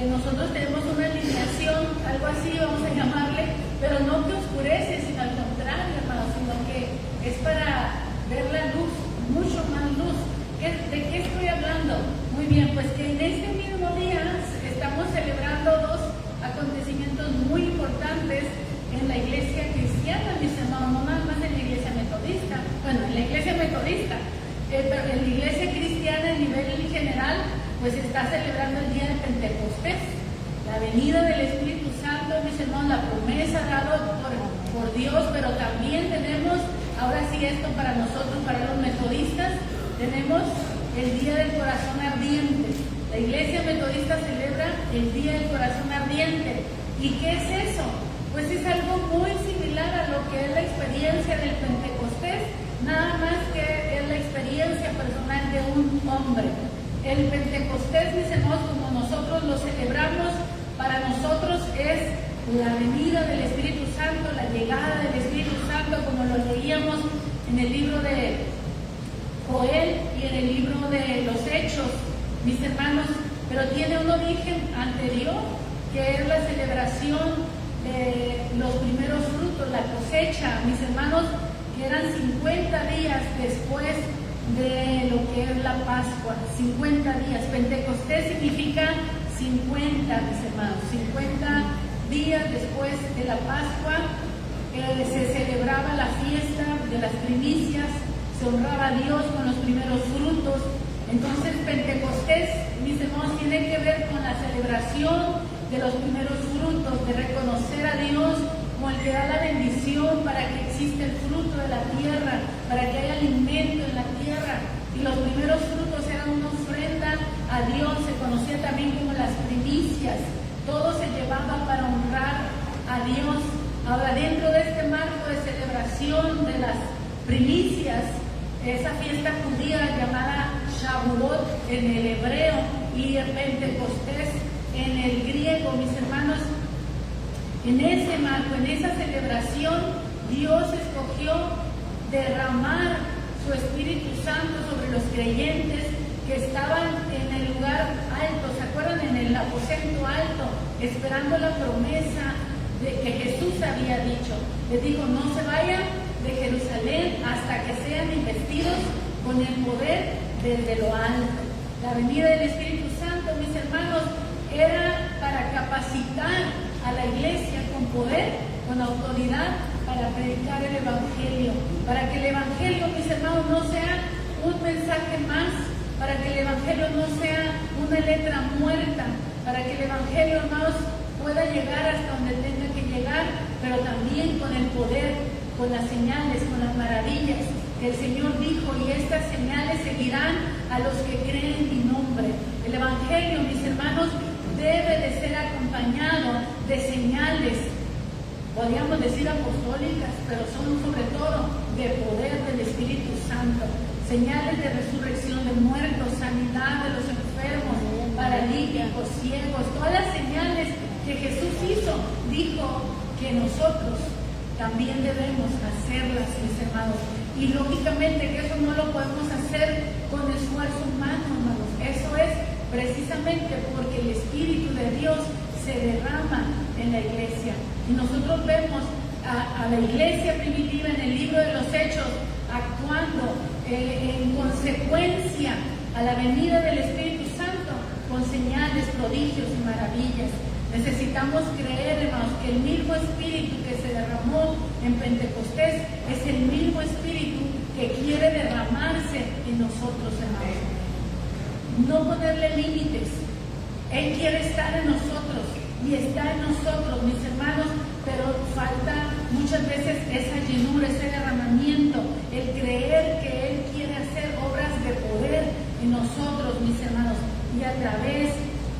nosotros tenemos una alineación, algo así vamos a llamarle, pero no que oscurece, sino al contrario, hermanos, sino que es para ver la luz, mucho más luz. ¿De qué estoy hablando? Muy bien, pues que en este mismo día estamos celebrando dos acontecimientos muy importantes en la iglesia cristiana, mis hermanos, no nada más en la iglesia metodista, bueno, en la iglesia metodista, pero en la iglesia cristiana a nivel general, pues está celebrando el día de Pentecostés, la venida del Espíritu Santo, mis hermanos, la promesa dada por Dios, pero también tenemos, ahora sí esto para nosotros, para los metodistas, tenemos el Día del Corazón Ardiente. La iglesia metodista celebra el Día del Corazón Ardiente. ¿Y qué es eso? Pues es algo muy similar a lo que es la experiencia del Pentecostés, nada más que es la experiencia personal de un hombre. El Pentecostés, mis hermanos, como nosotros lo celebramos, para nosotros es la venida del Espíritu Santo, la llegada del Espíritu Santo, como lo leíamos en el libro de Joel y en el libro de los Hechos, mis hermanos, pero tiene un origen anterior, que es la celebración de los primeros frutos, la cosecha, mis hermanos, que eran 50 días después de lo que es la Pascua, 50 días. Pentecostés significa 50, mis hermanos, 50 días después de la Pascua, se celebraba la fiesta de las primicias, se honraba a Dios con los primeros frutos. Entonces Pentecostés, mis hermanos, tiene que ver con la celebración de los primeros frutos, de reconocer a Dios como el que da la bendición para que exista el fruto de la tierra, para que haya alimento en la tierra. Y los primeros frutos eran una ofrenda a Dios, se conocía también como las primicias. Todo se llevaba para honrar a Dios. Ahora, dentro de este marco de celebración de las primicias, esa fiesta judía llamada Shavuot en el hebreo y el Pentecostés en el griego, mis hermanos, en ese marco, en esa celebración, Dios escogió derramar su Espíritu Santo sobre los creyentes que estaban en el lugar alto, ¿se acuerdan? En el aposento alto, esperando la promesa de que Jesús había dicho. Les dijo, no se vayan de Jerusalén hasta que sean investidos con el poder desde lo alto. La venida del Espíritu Santo, mis hermanos, era para capacitar a la iglesia con poder, con autoridad, para predicar el Evangelio, para que el Evangelio, mis hermanos, no sea un mensaje más, para que el Evangelio no sea una letra muerta, para que el Evangelio, hermanos, pueda llegar hasta donde tenga que llegar, pero también con el poder, con las señales, con las maravillas que el Señor dijo, y estas señales seguirán a los que creen en mi nombre. El Evangelio, mis hermanos, debe de ser acompañado de señales, podríamos decir apostólicas, pero son sobre todo de poder del Espíritu Santo, señales de resurrección de muertos, sanidad de los enfermos, paralíticos, ciegos, todas las señales que Jesús hizo, dijo que nosotros también debemos hacerlas, mis hermanos. Y lógicamente que eso no lo podemos hacer con esfuerzo humano, hermanos. Eso es precisamente porque el Espíritu de Dios se derrama en la iglesia. Y nosotros vemos a la iglesia primitiva en el libro de los Hechos actuando en consecuencia a la venida del Espíritu Santo con señales, prodigios y maravillas. Necesitamos creer, hermanos, que el mismo Espíritu que se derramó en Pentecostés es el mismo Espíritu que quiere derramarse en nosotros, hermanos. No ponerle límites. Él quiere estar en nosotros y está en nosotros, mis hermanos, pero falta muchas veces esa llenura, ese derramamiento, el creer que Él quiere hacer obras de poder en nosotros, mis hermanos, y a través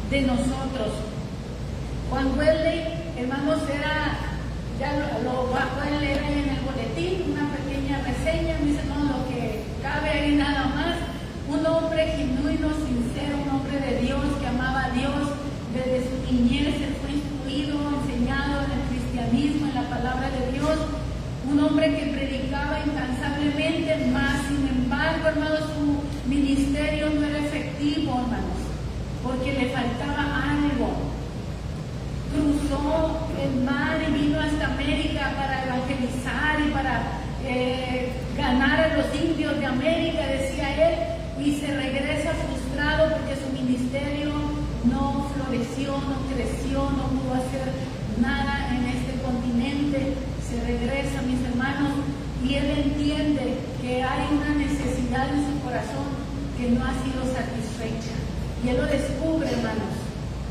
de nosotros. Juan Wesley, hermanos, ya lo pueden leer ahí en el boletín, una pequeña reseña, mis hermanos, lo que cabe ahí nada más. Un hombre genuino, sincero, un hombre de Dios que amaba a Dios desde su niñez, él fue instruido, enseñado en el cristianismo, en la palabra de Dios. Un hombre que predicaba incansablemente, mas sin embargo, hermanos, su ministerio no era efectivo, hermanos, porque le faltaba algo. América, decía él, y se regresa frustrado porque su ministerio no floreció, no creció, no pudo hacer nada en este continente. Se regresa, mis hermanos, y él entiende que hay una necesidad en su corazón que no ha sido satisfecha. Y él lo descubre, hermanos.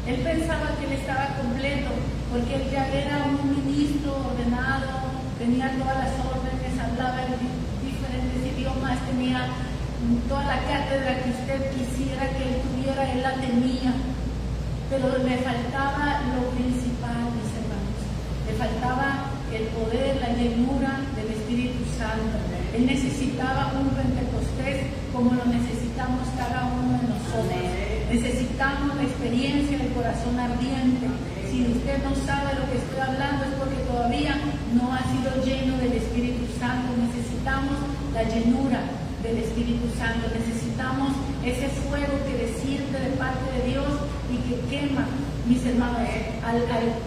Él pensaba que él estaba completo, porque él ya era un ministro ordenado, tenía todas las órdenes, hablaba en diferentes idiomas, tenía toda la cátedra que usted quisiera que él tuviera, él la tenía. Pero le faltaba lo principal, mis hermanos. Le faltaba el poder, la llenura del Espíritu Santo. Él necesitaba un Pentecostés como lo necesitamos cada uno de nosotros. Necesitamos la experiencia del corazón ardiente. Si usted no sabe lo que estoy hablando es porque todavía no ha sido lleno del Espíritu Santo. Necesitamos la llenura del Espíritu Santo. Necesitamos ese fuego que desciende de parte de Dios y que quema, mis hermanos,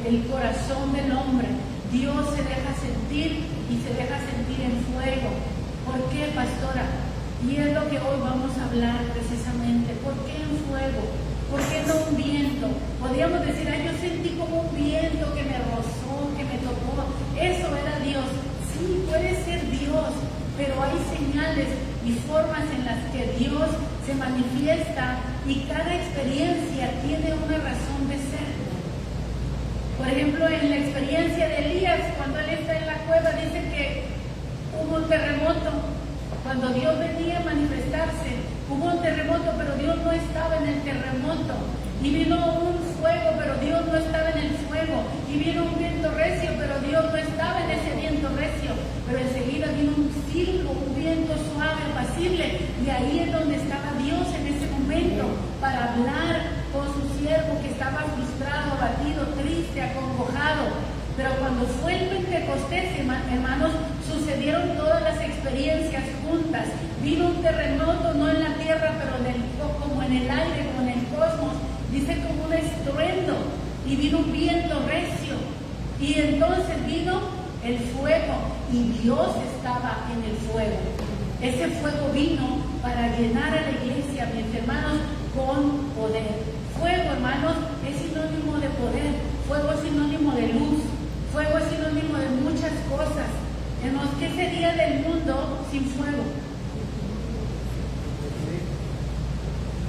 el corazón del hombre. Dios se deja sentir y se deja sentir en fuego. ¿Por qué, pastora? Y es lo que hoy vamos a hablar precisamente. ¿Por qué en fuego? ¿Por qué no un viento? Podríamos decir, yo sentí como un viento que me rozó, que me tocó. Eso era Dios. Sí, puede ser Dios, pero hay señales y formas en las que Dios se manifiesta y cada experiencia tiene una razón de ser. Por ejemplo, en la experiencia de Elías, cuando él está en la cueva, dice que hubo un terremoto. Cuando Dios venía a manifestarse, hubo un terremoto, pero Dios no estaba en el terremoto. Y vino un fuego, pero Dios no estaba en el fuego. Y vino un viento recio, pero Dios no estaba en ese viento recio. Pero enseguida vino un silbo, un viento suave, apacible. Y ahí es donde estaba Dios en ese momento, para hablar con su siervo que estaba frustrado, abatido, triste, acongojado. Pero cuando fue el Pentecostés, hermanos, sucedieron todas las experiencias juntas. Vino un terremoto, no en la tierra, pero como en el aire, como en el cosmos. Dice como un estruendo. Y vino un viento recio. Y entonces vino el fuego. Y Dios estaba en el fuego. Ese fuego vino para llenar a la iglesia, mis hermanos, con poder. Fuego, hermanos, es sinónimo de poder. Fuego es sinónimo de luz. Fuego es sinónimo de muchas cosas. Hermanos, ¿qué sería del mundo sin fuego?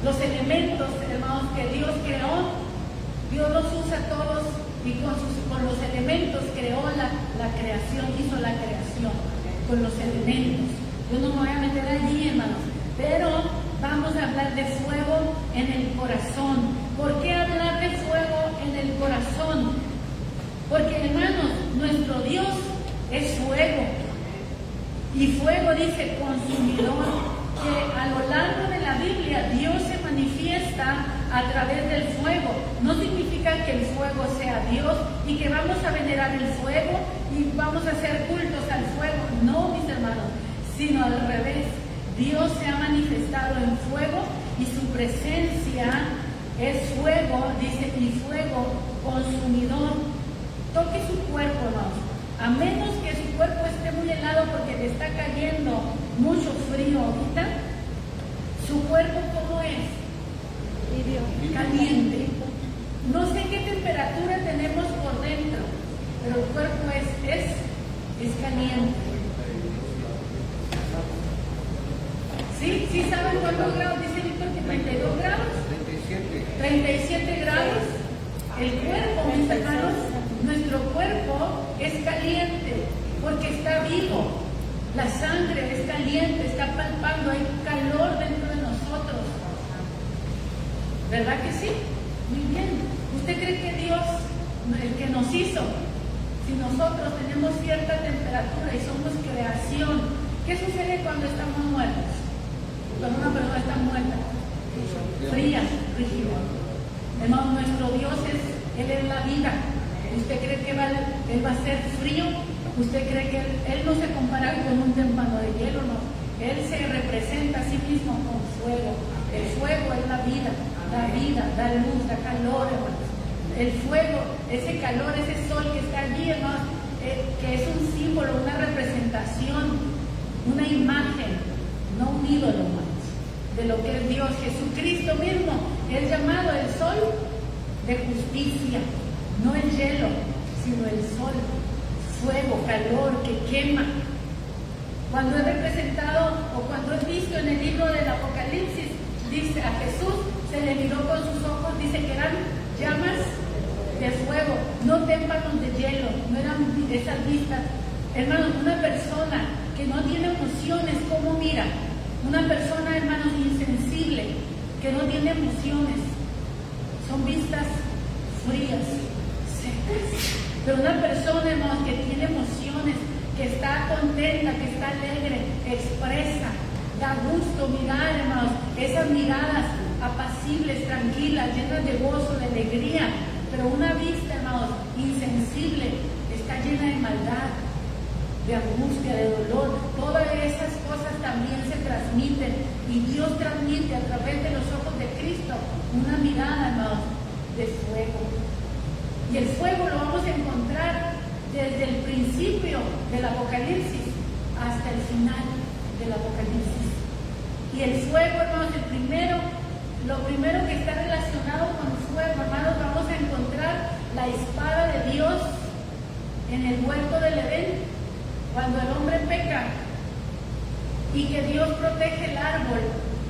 Los elementos, hermanos, que Dios creó, Dios los usa todos y con los elementos creó la creación, hizo la creación con los elementos. Yo no me voy a meter allí, hermanos, pero vamos a hablar de fuego en el corazón. ¿Por qué hablar de fuego en el corazón? Porque, hermanos, nuestro Dios es fuego. Y fuego dice consumidor, que a lo largo de la Biblia Dios se manifiesta a través del fuego. No significa que el fuego sea Dios y que vamos a venerar el fuego y vamos a hacer cultos al fuego. No, mis hermanos, sino al revés. Dios se ha manifestado en fuego y su presencia es fuego, dice, y fuego consumidor. Toque su cuerpo, hermanos. A menos que su cuerpo esté muy helado porque le está cayendo mucho frío ahorita, su cuerpo ¿cómo es? Caliente. No sé qué temperatura tenemos por dentro, pero el cuerpo es caliente. ¿Sí? ¿Sí saben cuántos grados? Dice Víctor que 32 grados. 37 grados. El cuerpo, mis hermanos, nuestro cuerpo es caliente porque está vivo. La sangre es caliente, está palpando, hay calor dentro de nosotros. ¿Verdad que sí? Muy bien. ¿Usted cree que Dios, el que nos hizo, si nosotros tenemos cierta temperatura y somos creación, qué sucede cuando estamos muertos? Cuando una persona está muerta, fría, rígida. Hermano, nuestro Dios Él es la vida. ¿Usted cree que Él va a ser frío? ¿Usted cree que él no se compara con un témpano de hielo? No. Él se representa a sí mismo con fuego. El fuego es la vida, da luz, da calor, hermanos. El fuego, ese calor, ese sol que está allí, hermanos, que es un símbolo, una representación, una imagen no un ídolo más, de lo que es Dios. Jesucristo mismo es llamado el sol de justicia, no el hielo, sino el sol, fuego, calor que quema. Cuando es representado o cuando es visto en el libro del Apocalipsis, dice a Jesús, se le miró con sus ojos, dice que eran llamas de fuego, no témpanos de hielo, no eran esas vistas. Hermanos, una persona que no tiene emociones, ¿cómo mira? Una persona, hermanos, insensible, que no tiene emociones, son vistas frías, secas. Pero una persona, hermanos, que tiene emociones, que está contenta, que está alegre, expresa, da gusto mirar, hermanos, esas miradas apacibles, tranquilas, llenas de gozo, de alegría. Pero una vista, hermanos, insensible, está llena de maldad, de angustia, de dolor. Todas esas cosas también se transmiten, y Dios transmite a través de los ojos de Cristo una mirada, hermanos, de fuego. Y el fuego lo vamos a encontrar desde el principio del Apocalipsis hasta el final del Apocalipsis. Y el fuego, hermanos, lo primero que está relacionado con el fuego, hermanos, vamos a encontrar la espada de Dios en el huerto del Edén, cuando el hombre peca y que Dios protege el árbol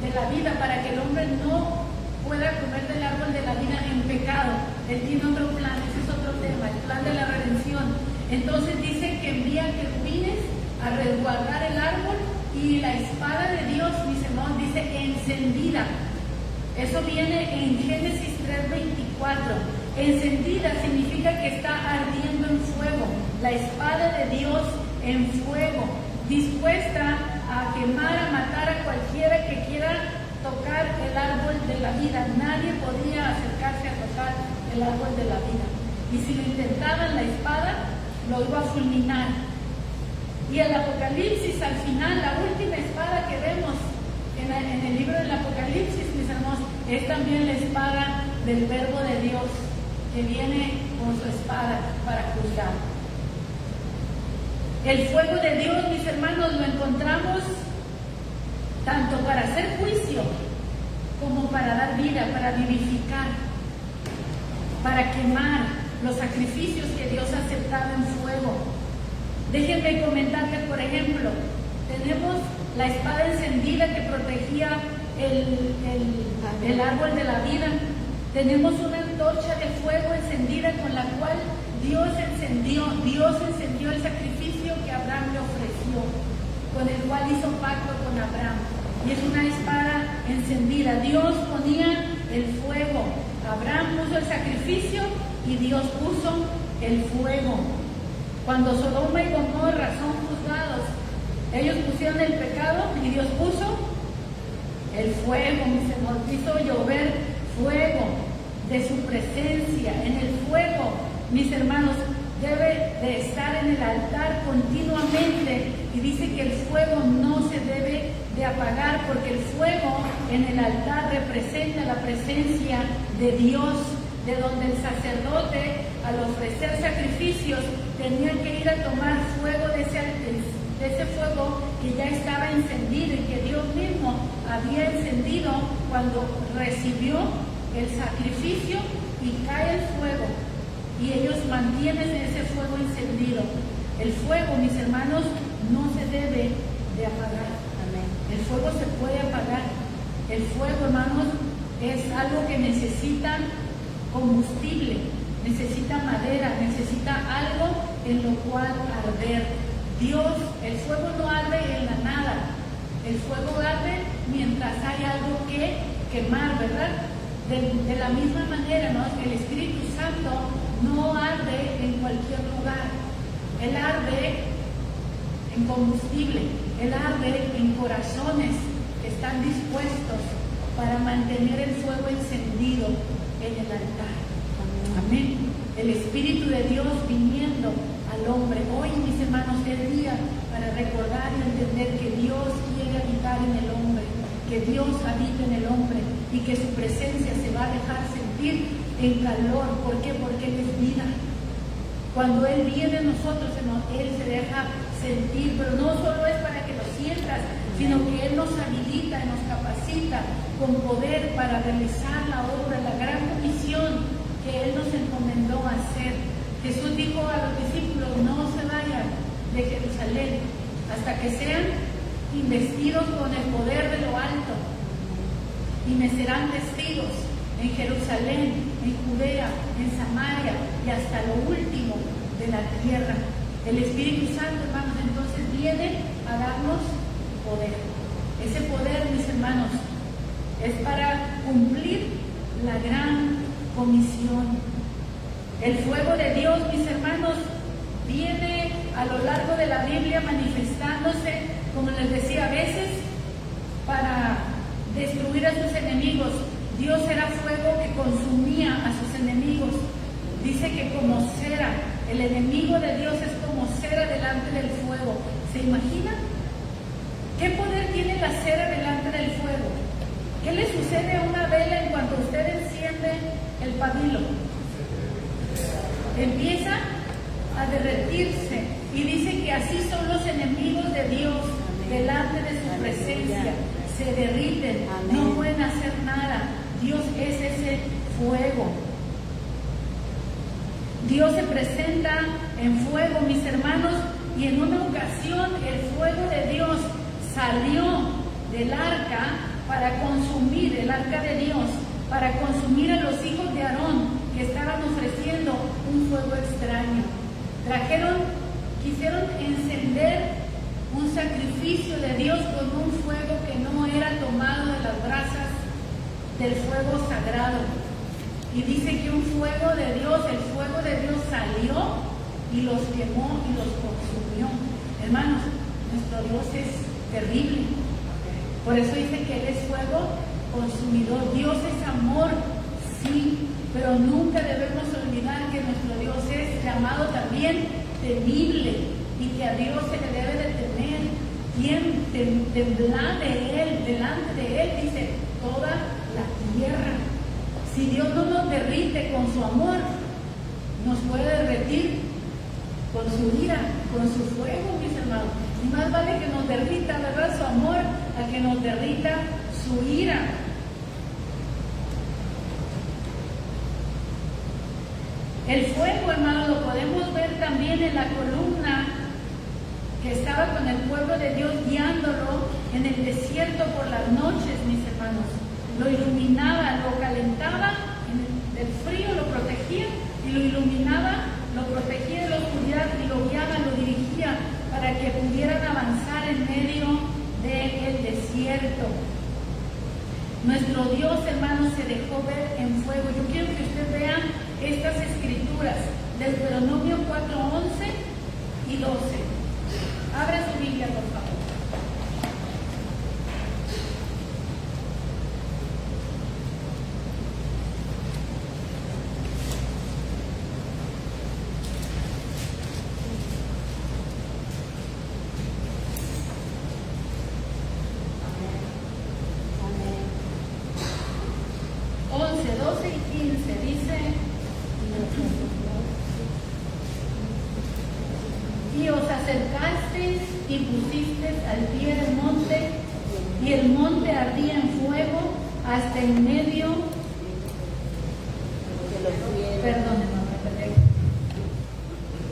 de la vida para que el hombre no pueda comer del árbol de la vida en pecado. Él tiene otro plan, ese es otro tema, el plan de la redención. Entonces dice que envía querubines a resguardar el árbol, y la espada de Dios, mis hermanos, dice encendida. Eso viene en Génesis 3:24. Encendida significa que está ardiendo en fuego. La espada de Dios en fuego, dispuesta a quemar, a matar a cualquiera que quiera tocar el árbol de la vida. Nadie podía acercarse a tocar el árbol de la vida. Y si lo intentaban, la espada lo iba a fulminar. Y el Apocalipsis, al final, la última espada que vemos en el libro del Apocalipsis, mis hermanos, es también la espada del Verbo de Dios, que viene con su espada para juzgar. El fuego de Dios, mis hermanos, lo encontramos tanto para hacer juicio como para dar vida, para vivificar, para quemar los sacrificios que Dios aceptaba en fuego. Déjenme comentarles, por ejemplo, tenemos la espada encendida que protegía el árbol de la vida. Tenemos una antorcha de fuego encendida con la cual Dios encendió el sacrificio que Abraham le ofreció, con el cual hizo pacto con Abraham. Y es una espada encendida. Dios ponía el fuego. Abraham puso el sacrificio y Dios puso el fuego. Cuando Sodoma y Gomorra son juzgados, ellos pusieron el pecado y Dios puso el fuego, mis hermanos, hizo llover fuego de su presencia. En el fuego, mis hermanos, debe de estar en el altar continuamente, y dice que el fuego no se debe de apagar, porque el fuego en el altar representa la presencia de Dios, de donde el sacerdote, al ofrecer sacrificios, tenía que ir a tomar fuego de ese fuego que ya estaba encendido y que Dios mismo había encendido cuando recibió el sacrificio, y cae el fuego y ellos mantienen ese fuego encendido. El fuego, mis hermanos, no se debe de apagar. Amén. El fuego se puede apagar. El fuego, hermanos, es algo que necesita combustible, necesita madera, necesita algo en lo cual arder. Dios, el fuego no arde en la nada. El fuego arde mientras hay algo que quemar, ¿verdad? De la misma manera, ¿no? El Espíritu Santo no arde en cualquier lugar. Él arde en combustible, Él arde en corazones que están dispuestos para mantener el fuego encendido en el altar. Amén. El Espíritu de Dios viniendo al hombre. Hoy, mis hermanos, es día para recordar y entender que Dios quiere habitar en el hombre, que Dios habita en el hombre y que su presencia se va a dejar sentir en calor. ¿Por qué? Porque Él es vida. Cuando Él viene a nosotros, Él se deja sentir, pero no solo es para que lo sientas, sino que Él nos habilita y nos capacita con poder para realizar la obra, la gran comisión que Él nos encomendó a hacer. Jesús dijo a los discípulos: no se vayan de Jerusalén hasta que sean investidos con el poder de lo alto, y me serán testigos en Jerusalén, en Judea, en Samaria y hasta lo último de la tierra. El Espíritu Santo, hermanos, entonces viene a darnos poder. Ese poder, mis hermanos, es para cumplir la gran comisión. El fuego de Dios, mis hermanos, viene a lo largo de la Biblia manifestándose, como les decía, a veces para destruir a sus enemigos. Dios era fuego que consumía a sus enemigos. Dice que como cera, el enemigo de Dios es como cera delante del fuego. ¿Se imaginan? ¿Qué poder tiene la cera delante del fuego? ¿Qué le sucede a una vela en cuanto usted enciende el pabilo? Empieza a derretirse, y dice que así son los enemigos de Dios delante de su presencia. Se derriten, no pueden hacer nada. Dios es ese fuego. Dios se presenta en fuego, mis hermanos, y en una ocasión el fuego de Dios salió del arca para consumir, el arca de Dios, para consumir a los hijos de Aarón que estaban ofreciendo un fuego extraño. Quisieron encender un sacrificio de Dios con un fuego que no era tomado de las brasas del fuego sagrado. Y dice que un fuego de Dios, el fuego de Dios salió y los quemó y los consumió. Hermanos, nuestro Dios es terrible. Por eso dice que Él es fuego consumidor. Dios es amor, sí, pero nunca debemos olvidar que nuestro Dios es llamado también temible, y que a Dios se le debe de temer. Quien temblar de Él, delante de Él, dice toda la tierra. Si Dios no nos derrite con su amor, nos puede derretir con su ira, con su fuego, mis hermanos. Y más vale que nos derrita, ¿verdad?, su amor, a que nos derrita su ira. El fuego, hermanos, lo podemos ver también en la columna que estaba con el pueblo de Dios guiándolo en el desierto por las noches, mis hermanos. Lo iluminaba, lo calentaba, del frío lo protegía, y lo iluminaba, lo protegía de la oscuridad, y lo guiaba, lo dirigía para que pudieran avanzar en medio del desierto. Nuestro Dios, hermanos, se dejó ver en fuego. Yo quiero que usted vea estas escrituras, Deuteronomio 4:11 y 12. Abra su Biblia, por favor. Y os acercasteis y pusisteis al pie del monte, y el monte ardía en fuego hasta en medio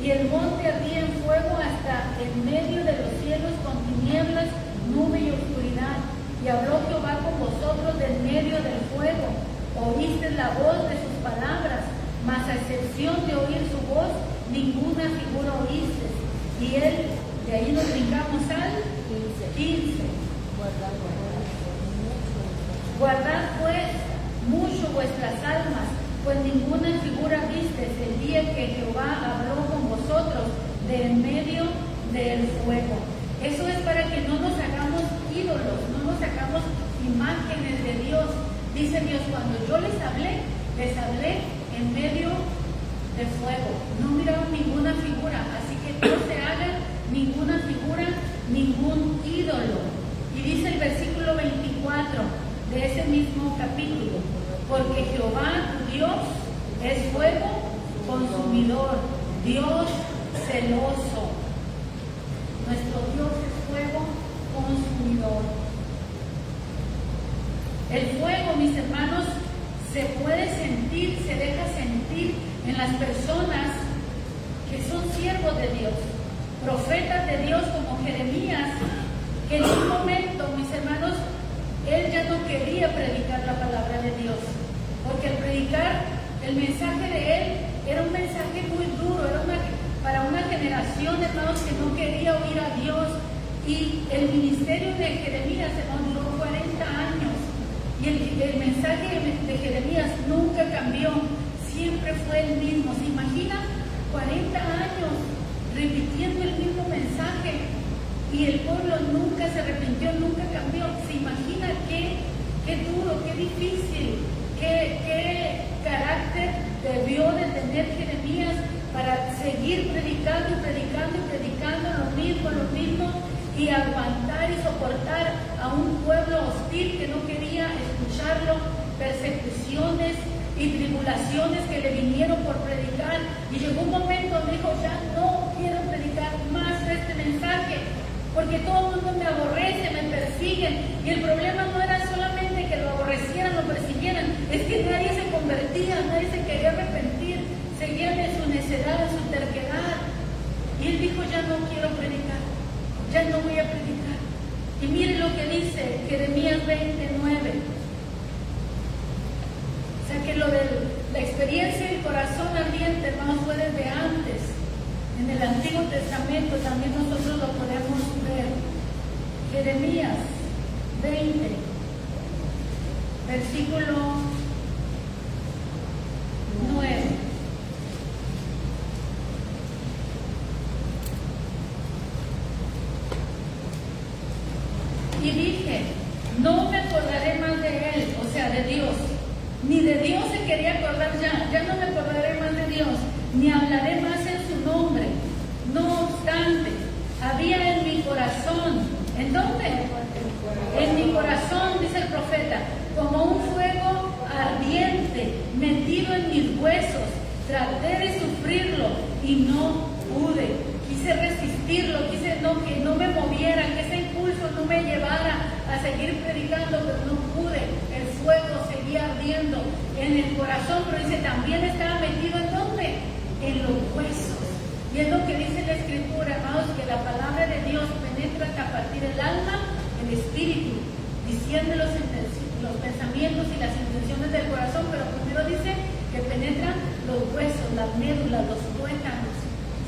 y el monte ardía en fuego hasta en medio de los cielos con tinieblas, nube y oscuridad. Y habló Jehová con vosotros del medio del fuego. Oísteis la voz de sus palabras, mas a excepción de oír su voz, ninguna figura oísteis. Y él, de ahí nos brincamos al 15. Guardad pues mucho vuestras almas, pues ninguna figura visteis el día que Jehová habló con vosotros de en medio del fuego. Eso es para que no nos hagamos ídolos, no nos hagamos imágenes de Dios. Dice Dios, cuando yo les hablé en medio de fuego. No miraron ninguna figura, así que no se hagan ninguna figura, ningún ídolo. Y dice el versículo 24 de ese mismo capítulo: porque Jehová tu Dios es fuego consumidor, Dios celoso. Nuestro Dios es fuego consumidor. El fuego, mis hermanos, se puede sentir, se deja sentir en las personas que son siervos de Dios, profetas de Dios como Jeremías, que en un momento, mis hermanos, él ya no quería predicar la palabra de Dios, porque al predicar el mensaje de él era un mensaje muy duro, era para una generación, hermanos, que no quería oír a Dios. Y el ministerio de Jeremías, hermanos, duró 40 años. Y el mensaje de Jeremías nunca cambió, siempre fue el mismo. ¿Se imagina? 40 años repitiendo el mismo mensaje y el pueblo nunca se arrepintió, nunca cambió. ¿Se imagina qué duro, qué difícil, qué carácter debió de tener Jeremías para seguir predicando y predicando y predicando lo mismo y aguantar y soportar a un pueblo hostil que no quería escucharlo, persecuciones y tribulaciones que le vinieron por predicar? Y llegó un momento donde dijo, ya no quiero predicar más este mensaje, porque todo el mundo me aborrece, me persiguen. Y el problema no era solamente que lo aborrecieran, lo persiguieran, es que nadie se convertía, nadie se quería arrepentir, seguían en su necedad, en su terquedad. Y él dijo, ya no quiero predicar, ya no voy a predicar. Y miren lo que dice Jeremías 29. O sea que lo de la experiencia del corazón ardiente, hermanos, fue desde antes. En el Antiguo Testamento también nosotros lo podemos ver. Jeremías 20, versículo 9. Y dije, no me acordaré más de él, o sea, de Dios. Ni de Dios se quería acordar ya no me acordaré más de Dios, ni hablaré más en su nombre. No obstante, había en mi corazón, ¿en dónde? En mi corazón, dice el profeta, como un fuego ardiente metido en mis huesos. Traté de sufrirlo y no pude. Quise resistirlo, quise que no me moviera, que ese impulso no me llevara a seguir predicando, pero no pude. El fuego seguía ardiendo en el corazón, pero dice, también estaba metido ¿en dónde? En los huesos. Y es lo que dice la Escritura, hermanos, que la palabra de Dios penetra hasta partir el alma, el espíritu, diciendo los pensamientos y las intenciones del corazón, pero primero dice que penetran los huesos, las médulas, los tuétanos.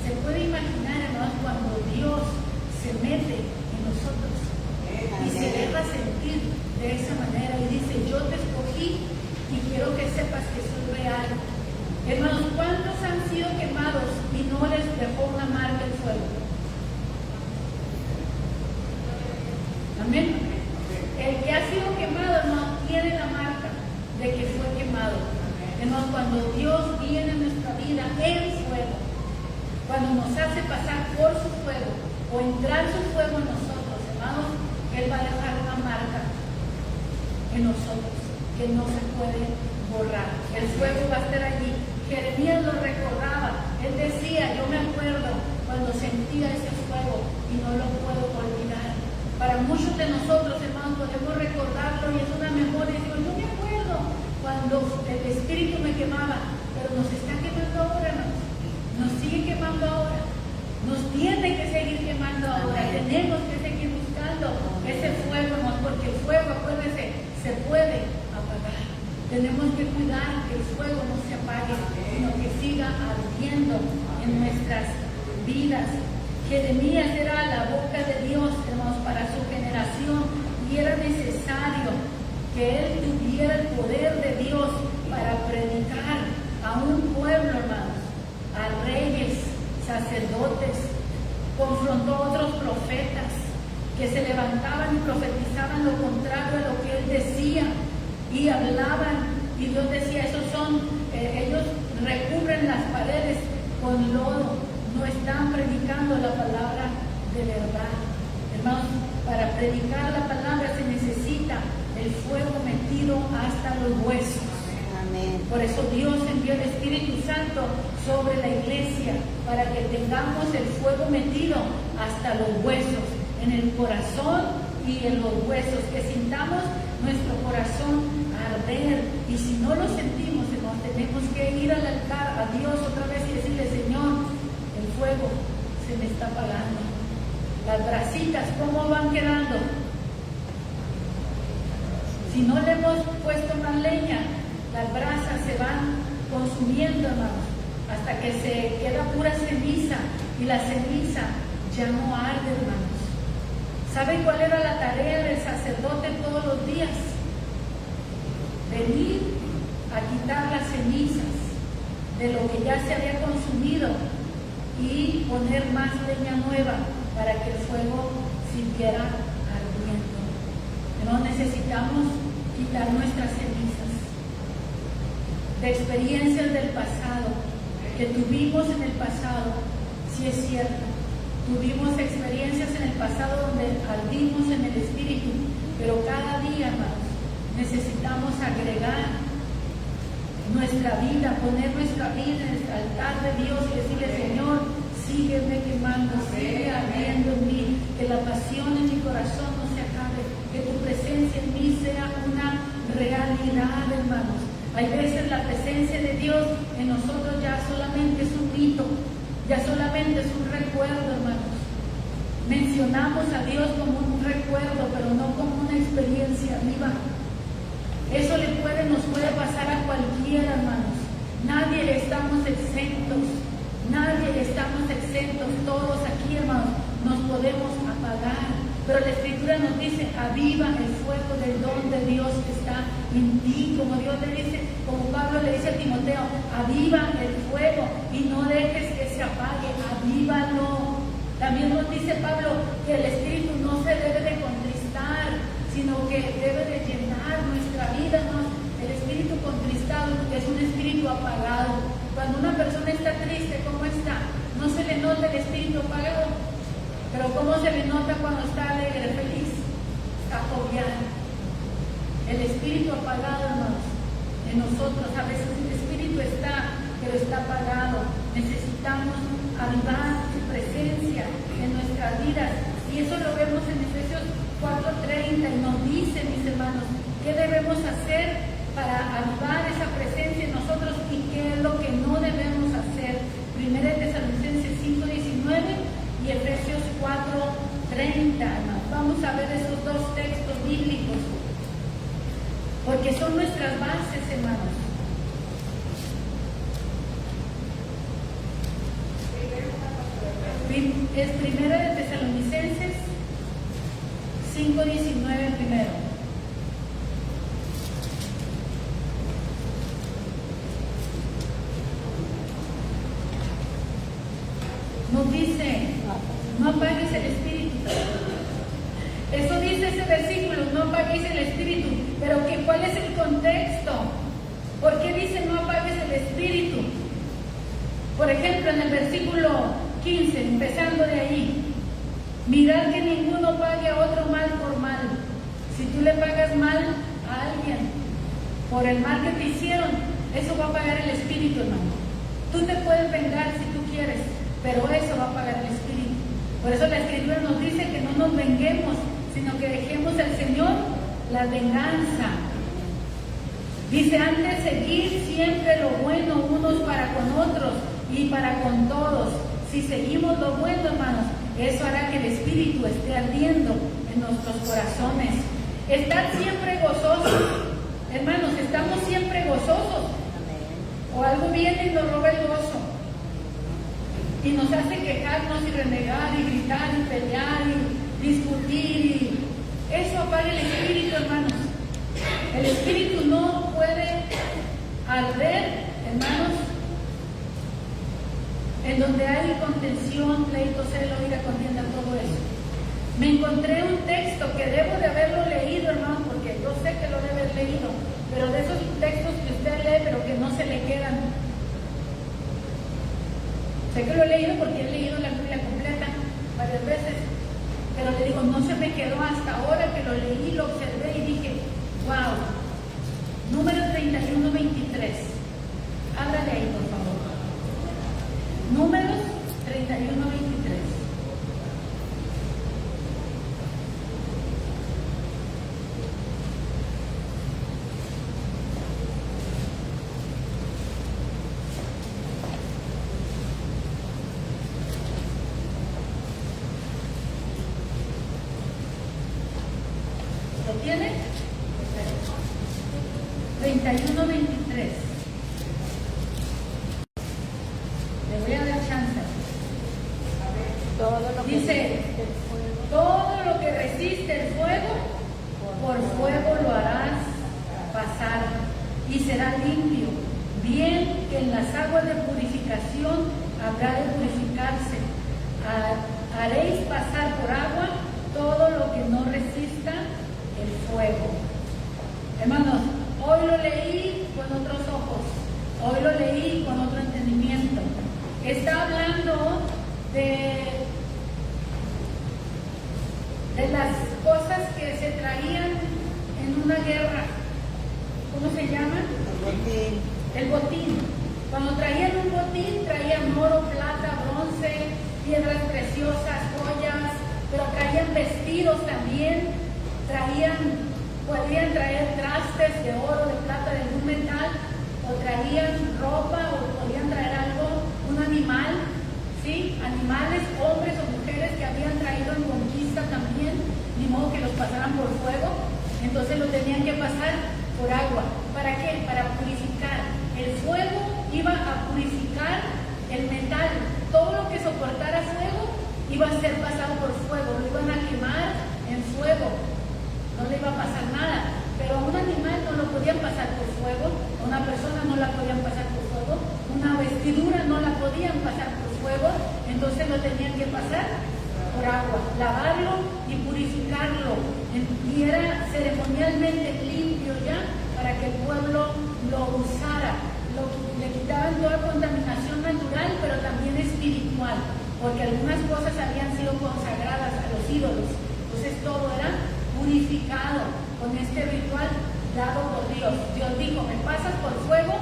Se puede imaginar, hermanos, cuando Dios se mete en nosotros y se deja sentir de esa manera y dice, yo te escogí y quiero que sepas que soy real. Hermanos, ¿cuántos han sido quemados y no les dejó una marca el fuego? Amén. El que ha sido quemado, hermano, tiene la marca de que fue quemado. Hermanos, cuando Dios viene en nuestra vida en fuego, cuando nos hace pasar por su fuego o entrar su fuego en nosotros, hermanos, Él va a dejar una marca en nosotros que no se puede borrar. El fuego va a estar allí. Jeremías lo recordaba. Él decía, yo me acuerdo cuando sentía ese fuego y no lo puedo olvidar. Para muchos de nosotros, hermanos, podemos recordarlo y es una memoria. Y digo, yo me acuerdo cuando el Espíritu me quemaba, pero nos está quemando ahora, ¿no? Nos sigue quemando ahora, nos tiene que seguir quemando ahora. Tenemos que seguir buscando ese fuego, ¿no? Porque el fuego, acuérdense, se puede apagar. Tenemos que cuidar que el fuego no se apague, sino que siga ardiendo en nuestras vidas. Jeremías era la boca de Dios, hermanos, para su generación, y era necesario que él tuviera el poder de Dios para predicar a un pueblo, hermanos, a reyes, sacerdotes. Confrontó a otros profetas que se levantaban y profetizaban lo contrario a lo que él decía y hablaban, y Dios decía, ellos recubren las paredes con lodo, no están predicando la palabra de verdad. Hermanos, para predicar la palabra se necesita el fuego metido hasta los huesos. Amén. Por eso Dios envió envió el Espíritu Santo sobre la iglesia para que tengamos el fuego metido hasta los huesos, en el corazón y en los huesos, que sintamos nuestro corazón arder. Y si no lo sentimos, hermanos, tenemos que ir al altar, a Dios otra vez y decirle: Señor, el fuego se me está apagando. Las brasitas, ¿cómo van quedando? Si no le hemos puesto más leña, las brasas se van consumiendo, hermanos, hasta que se queda pura ceniza, y la ceniza ya no arde, hermanos. ¿Saben cuál era la tarea del sacerdote todos los días? Venir a quitar las cenizas de lo que ya se había consumido y poner más leña nueva para que el fuego siguiera ardiendo. No necesitamos quitar nuestras cenizas de experiencias del pasado que tuvimos en el pasado. Sí es cierto, tuvimos experiencias en el pasado donde ardimos en el espíritu, pero cada día más necesitamos agregar nuestra vida, poner nuestra vida en el altar de Dios y decirle: Señor, sígueme quemando, sigue ardiendo en mí, que la pasión en mi corazón no se acabe, que tu presencia en mí sea una realidad, hermanos. Hay veces la presencia de Dios en nosotros ya solamente es un mito, ya solamente es un recuerdo, hermanos. Mencionamos a Dios como un recuerdo, pero no como una experiencia viva. Eso nos puede pasar a cualquiera, hermanos. Nadie estamos exentos, todos aquí, hermanos, nos podemos apagar. Pero la Escritura nos dice: aviva el fuego del don de Dios que está en ti. Como Dios le dice, como Pablo le dice a Timoteo: aviva el fuego y no dejes que se apague, avívalo. También nos dice Pablo que el Espíritu no se debe de contristar, sino que debe de llenar nuestra vida, ¿no? El espíritu contristado es un espíritu apagado. Cuando una persona está triste, ¿cómo está? No se le nota el espíritu apagado, pero ¿cómo se le nota cuando está alegre, feliz? Está jovial. El espíritu apagado, hermanos, en nosotros a veces el espíritu está, pero está apagado. Necesitamos avivar su presencia en nuestras vidas, y eso lo vemos en Efesios 4:30, y nos dice, mis hermanos, qué debemos hacer para avivar esa presencia en nosotros y qué es lo que no debemos hacer. 1 Tesalonicenses 5:19 y Efesios 4:30. Vamos a ver esos dos textos bíblicos, porque son nuestras bases, hermanos. Es 1 Tesalonicenses 5:19 primero. Nos dice: no apagues el espíritu. Eso dice ese versículo: no apagues el espíritu. Pero ¿cuál es el contexto? ¿Por qué dice no apagues el espíritu? Por ejemplo, en el versículo 15, empezando de ahí: mirad que ninguno pague a otro mal por mal. Si tú le pagas mal a alguien por el mal que te hicieron, eso va a pagar el espíritu, hermano. Tú te puedes vengar si tú quieres, pero eso va a pagar el espíritu. Por eso la Escritura nos dice que no nos venguemos, sino que dejemos al Señor la venganza. Dice: antes seguir siempre lo bueno unos para con otros y para con todos. Si seguimos lo bueno, hermanos, eso hará que el Espíritu esté ardiendo en nuestros corazones. Estar siempre gozosos. Hermanos, estamos siempre gozosos. O algo viene y nos roba el gozo y nos hace quejarnos y renegar y gritar y pelear y discutir, y eso apaga el espíritu, hermanos. El espíritu no puede arder, hermanos, en donde hay contención, pleito, celo, ira, contienda, todo eso. Me encontré un texto que debo de haberlo leído, hermano, porque yo sé que lo debe haber leído, pero de esos textos que usted lee pero que no se le quedan. Sé que lo he leído porque he leído la Biblia completa varias veces, pero le digo, no se me quedó hasta ahora que lo leí, lo observé y dije: wow. Número 31:23. Abran que en las aguas de purificación habrá de purificarse. Haréis pasar por agua todo lo que no resista el fuego. Hermanos, hoy lo leí con otros ojos, hoy lo leí con otro entendimiento. Está hablando de las cosas que se traían en una guerra. ¿Cómo se llama? El botín. Cuando traían un botín, traían oro, plata, bronce, piedras preciosas, joyas, pero traían vestidos también, podían traer trastes de oro, de plata, de algún metal, o traían ropa, o podían traer algo, un animal, ¿sí? Animales, hombres o mujeres que habían traído en conquista también, ni modo que los pasaran por fuego, entonces lo tenían que pasar por agua. ¿Para qué? Para purificar. El fuego iba a purificar el metal, todo lo que soportara fuego iba a ser pasado por fuego, lo iban a quemar en fuego, no le iba a pasar nada, pero a un animal no lo podían pasar por fuego, a una persona no la podían pasar por fuego, una vestidura no la podían pasar por fuego, entonces lo tenían que pasar por agua, lavarlo y purificarlo, y era ceremonialmente limpio ya para que el pueblo lo usara. Le quitaban toda contaminación natural, pero también espiritual, porque algunas cosas habían sido consagradas a los ídolos. Entonces todo era purificado con este ritual dado por Dios. Dios dijo, me pasas por fuego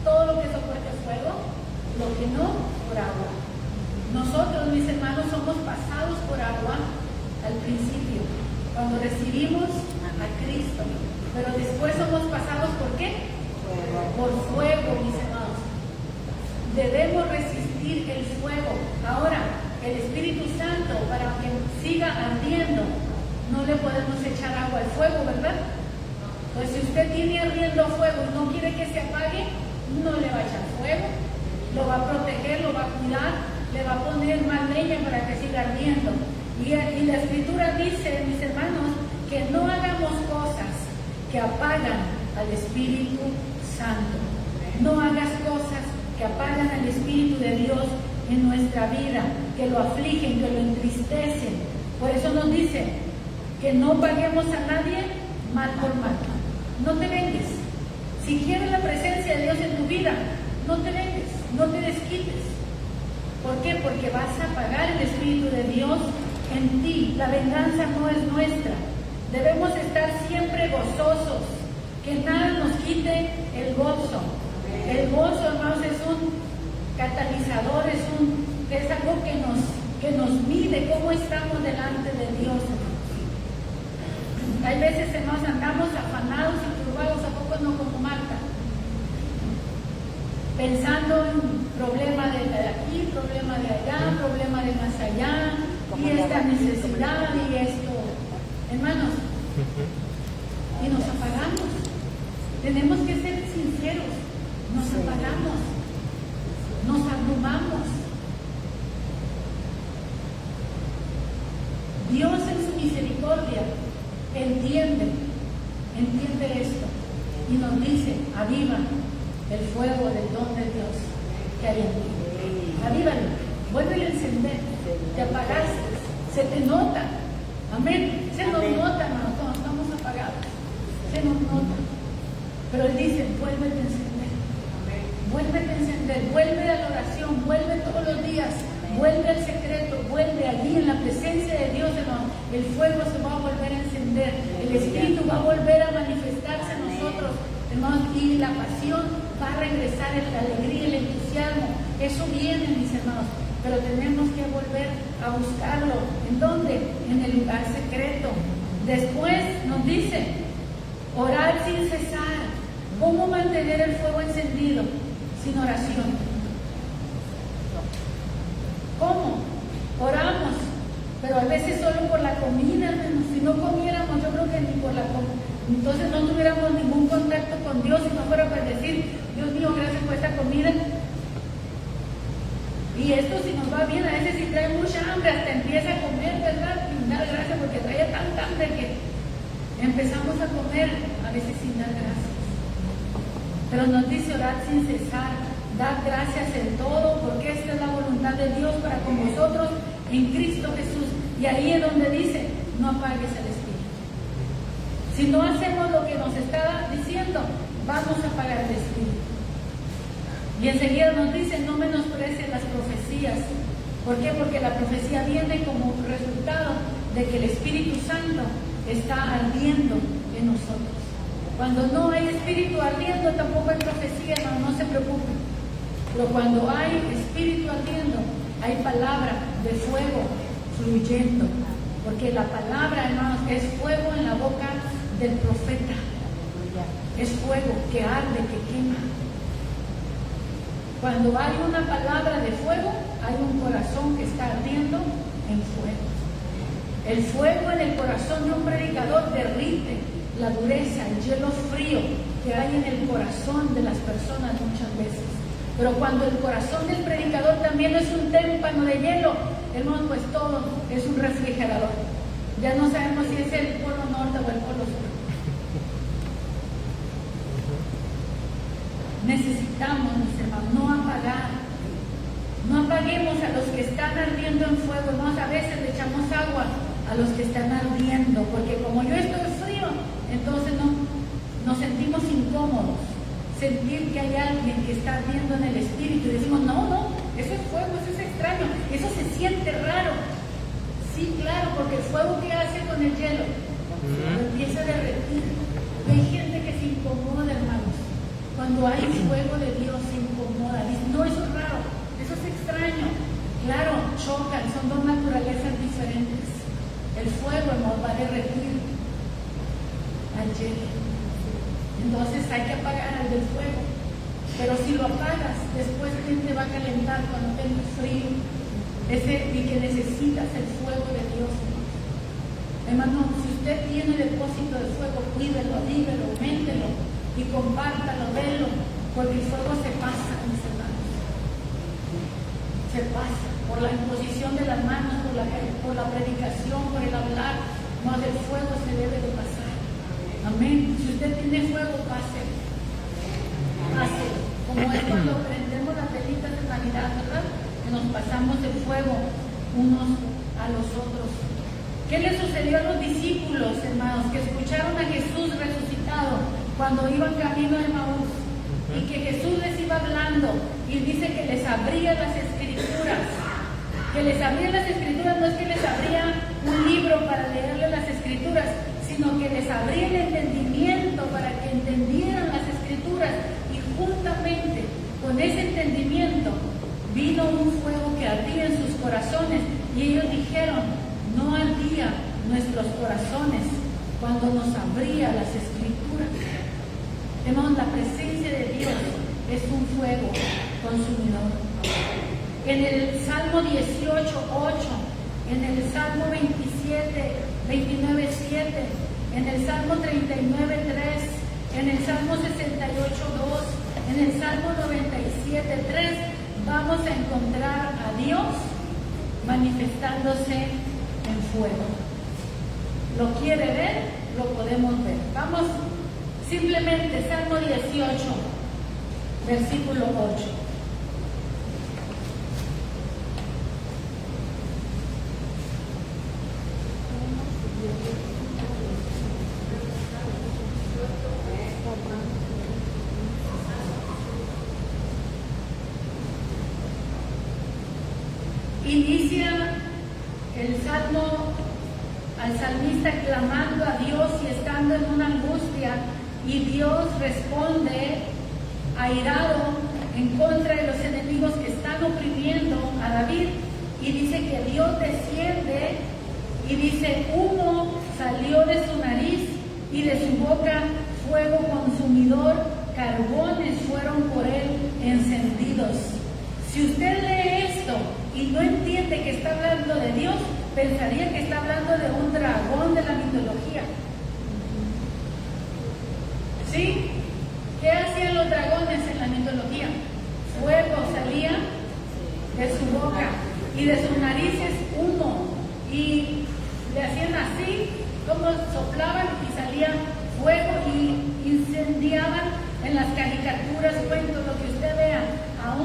todo lo que soporte fuego, lo que no por agua. Nosotros, mis hermanos, somos pasados por agua al principio, cuando recibimos a Cristo, pero después somos pasados ¿por qué? Por fuego, mis hermanos. Debemos resistir el fuego. Ahora, el Espíritu Santo, para que siga ardiendo, no le podemos echar agua al fuego, ¿verdad? Pues si usted tiene ardiendo fuego y no quiere que se apague, no le va a echar fuego, lo va a proteger, lo va a cuidar, le va a poner más leña para que siga ardiendo. Y la Escritura dice, mis hermanos, que no hagamos cosas que apagan al Espíritu Santo. No hagas cosas que apagan al Espíritu de Dios en nuestra vida, que lo afligen, que lo entristecen. Por eso nos dice que no paguemos a nadie mal por mal. No te vengues. Si quieres la presencia de Dios en tu vida, no te vengues, no te desquites. ¿Por qué? Porque vas a pagar el Espíritu de Dios en ti. La venganza no es nuestra. Debemos estar siempre gozosos, que nada nos quite el gozo. El gozo, hermanos, es un catalizador, es algo que nos mide cómo estamos delante de Dios. Hay veces, hermanos, andamos afanados y turbados, ¿a poco no? Como Marta, pensando en problema de aquí, problema de allá, problema de más allá, y esta necesidad y esto. Hermanos, y nos apagamos. Tenemos que ser sinceros, nos apagamos, nos abrumamos. Dios en su misericordia entiende esto y nos dice, aviva el fuego del don de Dios que hay en ti. Avívalo, vuelve a encender, te apagaste, se te nota. Amén. Se nos nota, hermano, cuando estamos apagados. Se nos nota. Pero Él dice, vuelve a encender. Vuelve a encender, vuelve a la oración, vuelve todos los días, vuelve al secreto, vuelve allí en la presencia de Dios, hermano. El fuego se va a volver a encender, el Espíritu va a volver a manifestarse en nosotros, hermanos, y la pasión va a regresar, la alegría, el entusiasmo. Eso viene, mis hermanos, pero tenemos que volver a buscarlo. ¿En dónde? En el lugar secreto. Después nos dice, orar sin cesar. ¿Cómo mantener el fuego encendido? Sin oración. ¿Cómo? Oramos, pero a veces solo por la comida. Si no comiéramos, yo creo que ni por la comida, entonces no tuviéramos ningún contacto con Dios y no fuera para decir, Dios mío, gracias por esta comida. Y esto, si nos va bien, a veces si trae mucha hambre, hasta empieza a comer, ¿verdad? Sin dar gracias, porque trae tanta hambre que empezamos a comer, a veces sin dar gracias. Pero nos dice orar sin cesar. Dad gracias en todo, porque esta es la voluntad de Dios para con vosotros en Cristo Jesús. Y ahí es donde dice, no apagues el espíritu. Si no hacemos lo que nos está diciendo, vamos a apagar el espíritu. Y enseguida nos dice, no menosprecies las profecías. ¿Por qué? Porque la profecía viene como resultado de que el Espíritu Santo está ardiendo en nosotros. Cuando no hay espíritu ardiendo, tampoco hay profecía, hermano, no se preocupen. Pero cuando hay espíritu ardiendo, hay palabra de fuego fluyendo. Porque la palabra, hermanos, es fuego en la boca del profeta. Es fuego que arde, que quema. Cuando hay una palabra de fuego, hay un corazón que está ardiendo en fuego. El fuego en el corazón de un predicador derrite la dureza, el hielo frío que hay en el corazón de las personas muchas veces. Pero cuando el corazón del predicador también es un témpano de hielo, hermanos, pues todo es un refrigerador. Ya no sabemos si es el polo norte o el polo sur. Necesitamos, mis hermanos, no apagar. No apaguemos a los que están ardiendo en fuego, hermanos. A veces le echamos agua a los que están ardiendo, porque como yo estoy frío, entonces nos sentimos incómodos. Sentir que hay alguien que está ardiendo en el espíritu y decimos, no, eso es fuego, eso es extraño, eso se siente raro. Sí, claro, porque el fuego que hace con el hielo lo empieza a derretir. Y hay gente que se incomoda, hermanos. Cuando hay fuego de Dios se incomoda. Dice, no, eso es raro, eso es extraño. Claro, chocan, son dos naturalezas diferentes. El fuego nos va a derretir al hielo. Entonces hay que apagar al del fuego. Pero si lo apagas, después ¿quién te va a calentar cuando tengas frío? Y que necesitas el fuego de Dios. Hermano, si usted tiene depósito de fuego, cuídelo, avívelo, auméntelo y compártalo, velo, porque el fuego se pasa, mis hermanos. Se pasa por la imposición de las manos, por la predicación, por el hablar. Más el fuego se debe de pasar. Amén. Si usted tiene fuego, páselo. Páselo. Como es cuando prendemos las velitas de Navidad, ¿verdad? Que nos pasamos el fuego unos a los otros. ¿Qué le sucedió a los discípulos, hermanos, que escucharon a Jesús resucitado cuando iban camino de Maús? Y que Jesús les iba hablando y dice que les abría las escrituras. Que les abría las escrituras no es que les abría un libro para leerle las escrituras, sino que les abría el entendimiento para que entendieran las escrituras. Y juntamente con ese entendimiento vino un fuego que ardía en sus corazones y ellos dijeron, no ardía nuestros corazones cuando nos abría las escrituras. Hermanos, la presencia de Dios es un fuego consumidor. En el Salmo 18:8, en el Salmo 29:7, en el Salmo 39:3, en el Salmo 68:2, en el Salmo 97:3, vamos a encontrar a Dios manifestándose en fuego. ¿Lo quiere ver? Lo podemos ver. Vamos simplemente, Salmo 18, versículo 8. Inicia el salmo al salmista clamando a Dios y estando en una angustia, y Dios responde airado en contra de los enemigos que están oprimiendo a David, y dice que Dios desciende y dice, humo salió de su nariz y de su boca fuego consumidor, carbones fueron por él encendidos. Si usted lee esto y no entiende que está hablando de Dios, pensaría que está hablando de un dragón de la mitología. ¿Sí? ¿Qué hacían los dragones en la mitología? Fuego salía de su boca y de sus narices humo, y le hacían así, como soplaban y salía fuego y incendiaban en las caricaturas, cuentos, lo que usted vea, a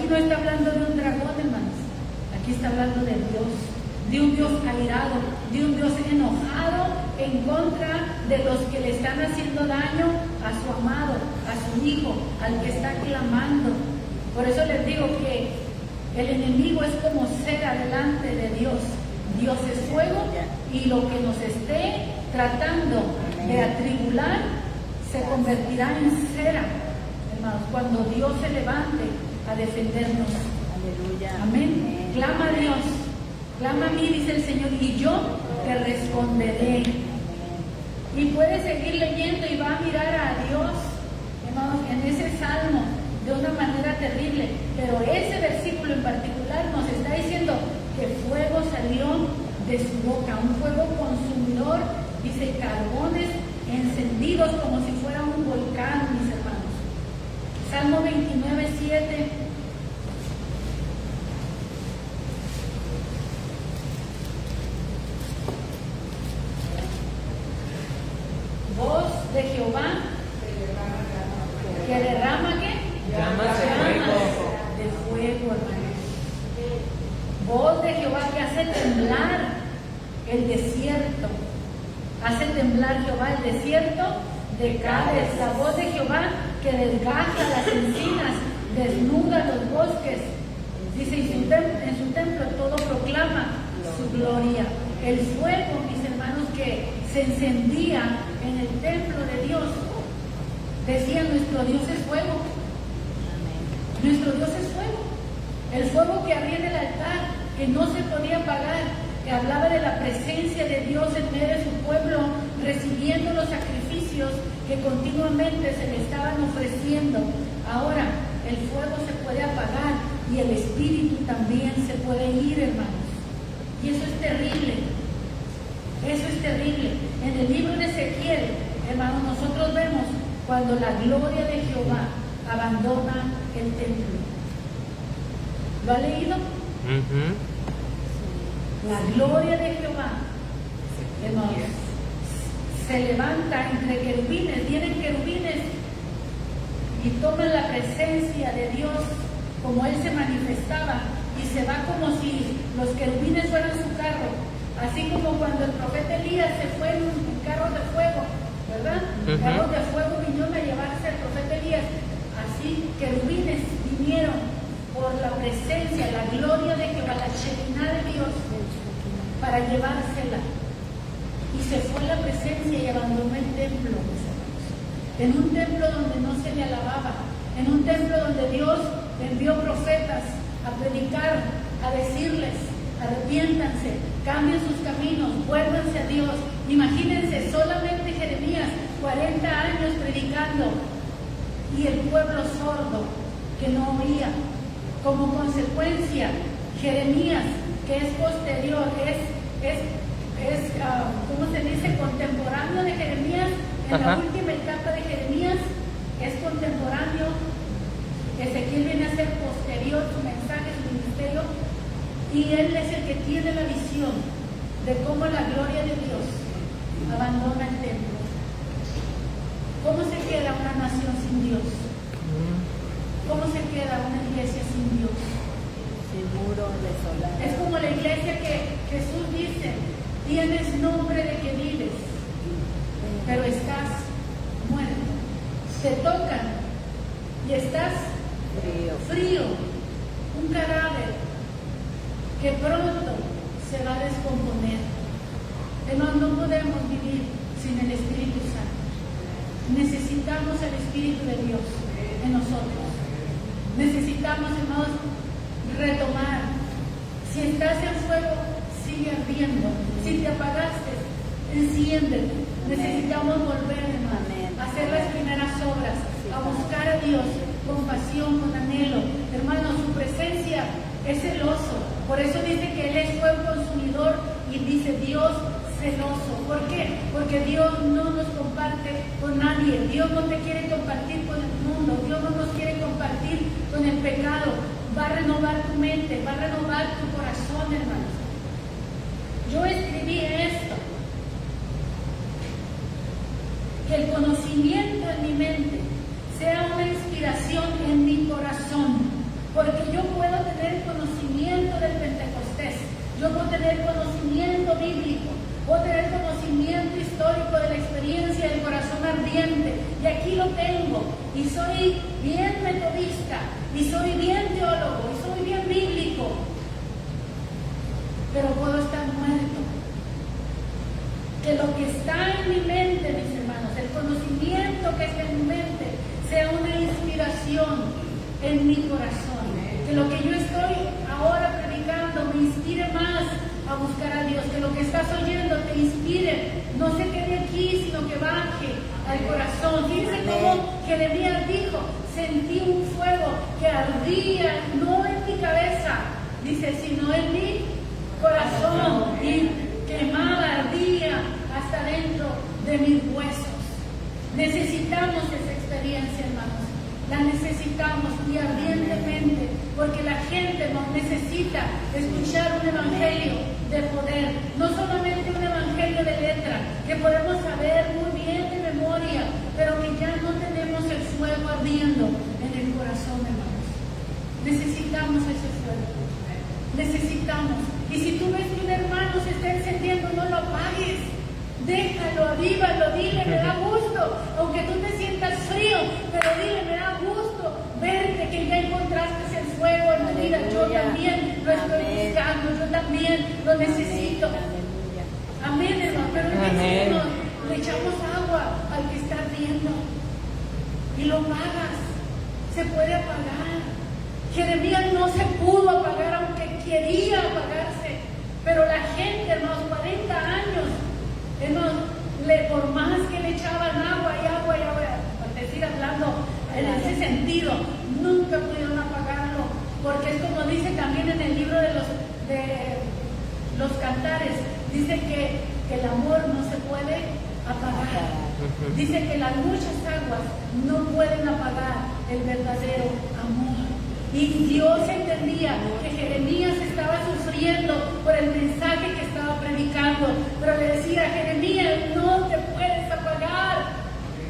no está hablando de un dragón, hermanos. Aquí está hablando de Dios, de un Dios airado, de un Dios enojado en contra de los que le están haciendo daño a su amado, a su hijo, al que está clamando. Por eso les digo que el enemigo es como cera delante de Dios. Dios es fuego y lo que nos esté tratando de atribular se convertirá en cera, hermanos, cuando Dios se levante a defendernos. Aleluya. Amén. Clama a Dios, clama a mí, dice el Señor, y yo te responderé. Y puede seguir leyendo y va a mirar a Dios, hermanos, en ese salmo de una manera terrible. Pero ese versículo en particular nos está diciendo que fuego salió de su boca, un fuego consumidor, dice, carbones encendidos como si fuera un volcán, mis hermanos. Salmo 29:7. Voz de Jehová que derrama ¿qué? Llamas de fuego, hermanos. Voz de Jehová que hace temblar el desierto. Hace temblar Jehová el desierto de Cades. La voz de Jehová que desgaja las encinas, desnuda los bosques. Dice, en su templo todo proclama su gloria. El fuego, mis hermanos, que se encendía en el templo de Dios. Decía, nuestro Dios es fuego. Nuestro Dios es fuego. El fuego que ardía en el altar, que no se podía apagar, que hablaba de la presencia de Dios en medio de su pueblo, recibiendo los sacrificios que continuamente se le estaban ofreciendo. Ahora, el fuego se puede apagar y el espíritu también se puede ir, hermanos. Y eso es terrible. Eso es terrible. En el libro de Ezequiel, hermanos, nosotros vemos cuando la gloria de Jehová abandona el templo. ¿Lo ha leído? La gloria de Jehová, hermanos, se levanta entre querubines, vienen querubines y toman la presencia de Dios como Él se manifestaba, y se va como si los querubines fueran su carro, así como cuando el profeta Elías se fue en un carro de fuego, ¿verdad? Carros de fuego vinieron a llevarse al profeta Elías. Así querubines vinieron por la presencia, la gloria de Jehová, la Shekinah de Dios, para llevársela. Y se fue la presencia y abandonó el templo, mis hermanos. En un templo donde no se le alababa, en un templo donde Dios envió profetas a predicar, a decirles, arrepiéntanse, cambien sus caminos, vuélvanse a Dios. Imagínense, solamente Jeremías, 40 años predicando, y el pueblo sordo que no oía. Como consecuencia, Jeremías, que es posterior, ¿cómo se dice? Contemporáneo de Jeremías, en la última etapa de Jeremías, es contemporáneo. Ezequiel viene a ser posterior, su mensaje, su ministerio, y él es el que tiene la visión de cómo la gloria de Dios abandona el templo. ¿Cómo se queda una nación sin Dios? ¿Cómo se queda una iglesia sin Dios? Seguro, desolado. Es como la iglesia que Jesús dice, tienes nombre de que vives, pero estás muerto. Te tocan y estás frío, un cadáver que pronto se va a descomponer. Hermanos, no podemos vivir sin el Espíritu Santo. Necesitamos el Espíritu de Dios en nosotros. Necesitamos, hermanos, retomar. Si estás en fuego, sigue ardiendo. Si te apagaste, enciéndete. Necesitamos volver, hermanos, a hacer las primeras obras, a buscar a Dios con pasión, con anhelo. Hermanos, su presencia es celoso. Por eso dice que Él es fuego consumidor y dice Dios celoso. ¿Por qué? Porque Dios no nos comparte con nadie. Dios no te quiere compartir con el mundo. Dios no nos quiere compartir con el pecado. Va a renovar tu mente, va a renovar tu corazón, hermanos. Yo escribí esto. Que el conocimiento en mi mente sea una inspiración en mi corazón. Porque yo tener conocimiento bíblico, puedo tener conocimiento histórico de la experiencia del corazón ardiente, y aquí lo tengo, y soy bien metodista, y soy bien teólogo, y soy bien bíblico, pero puedo estar muerto. Que lo que está en mi mente, mis hermanos, el conocimiento que está en mi mente, sea una inspiración en mi corazón. Que lo que yo estoy ahora predicando me inspire más a buscar a Dios. Que lo que estás oyendo te inspire, no se quede aquí, sino que baje al corazón. Fíjense cómo Jeremías dijo: sentí un fuego que ardía, no en mi cabeza, dice, sino en mi corazón, y quemaba, ardía hasta dentro de mis huesos. Necesitamos esa experiencia, hermanos. La necesitamos y ardientemente, porque la gente nos necesita escuchar un evangelio de poder, no solamente un evangelio de letra, que podemos saber muy bien de memoria, pero que ya no tenemos el fuego ardiendo en el corazón, hermanos. Necesitamos ese fuego. Necesitamos. Y si tú ves que un hermano se está encendiendo, no lo apagues. Déjalo, avívalo, dile, me da gusto, aunque tú te sientas frío, pero dile, me da gusto verte que ya encontraste el fuego en tu vida. Yo también lo estoy buscando, yo también lo necesito. Amén, hermano. Pero le echamos agua al que está ardiendo y lo apagas. Se puede apagar. Jeremías no se pudo apagar, aunque quería apagarse, pero la gente, hermanos, 40 años, hermanos, por más que le echaban agua y agua, por decir, hablando en ese sentido, nunca pudieron apagarlo, porque es como dice también en el libro de los cantares, dice que el amor no se puede apagar, dice que las muchas aguas no pueden apagar el verdadero amor. Y Dios entendía que Jeremías estaba sufriendo por el mensaje que estaba predicando, pero le decía: Jeremías, no te puedes apagar.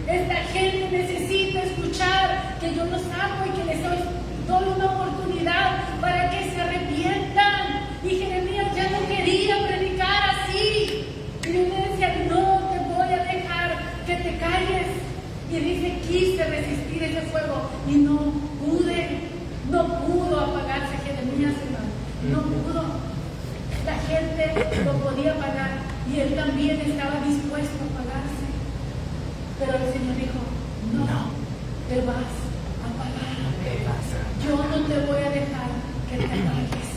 Esta gente necesita escuchar que yo los amo y que les doy una oportunidad para que se arrepientan. Y Jeremías ya no quería predicar así. Y yo le decía: no te voy a dejar que te calles. Y dice: quise resistir ese fuego y no pude. No pudo apagarse Jeremías, hermano. No pudo. La gente lo podía apagar y él también estaba dispuesto a apagarse. Pero el Señor dijo: no, te vas a apagar. Yo no te voy a dejar que te apagues.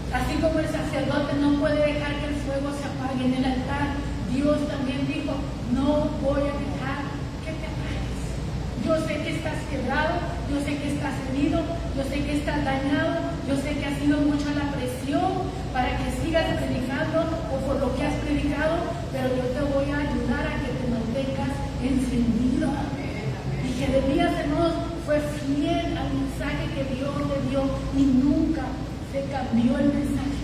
Así como el sacerdote no puede dejar que el fuego se apague en el altar, Dios también dijo: no voy a dejar que te apagues. Yo sé que estás quebrado, yo sé que estás herido, yo sé que estás dañado, yo sé que ha sido mucha la presión para que sigas predicando o por lo que has predicado, pero yo te voy a ayudar a que te mantengas encendido. Y Jeremías, hermanos, fue fiel al mensaje que Dios le dio y nunca se cambió el mensaje,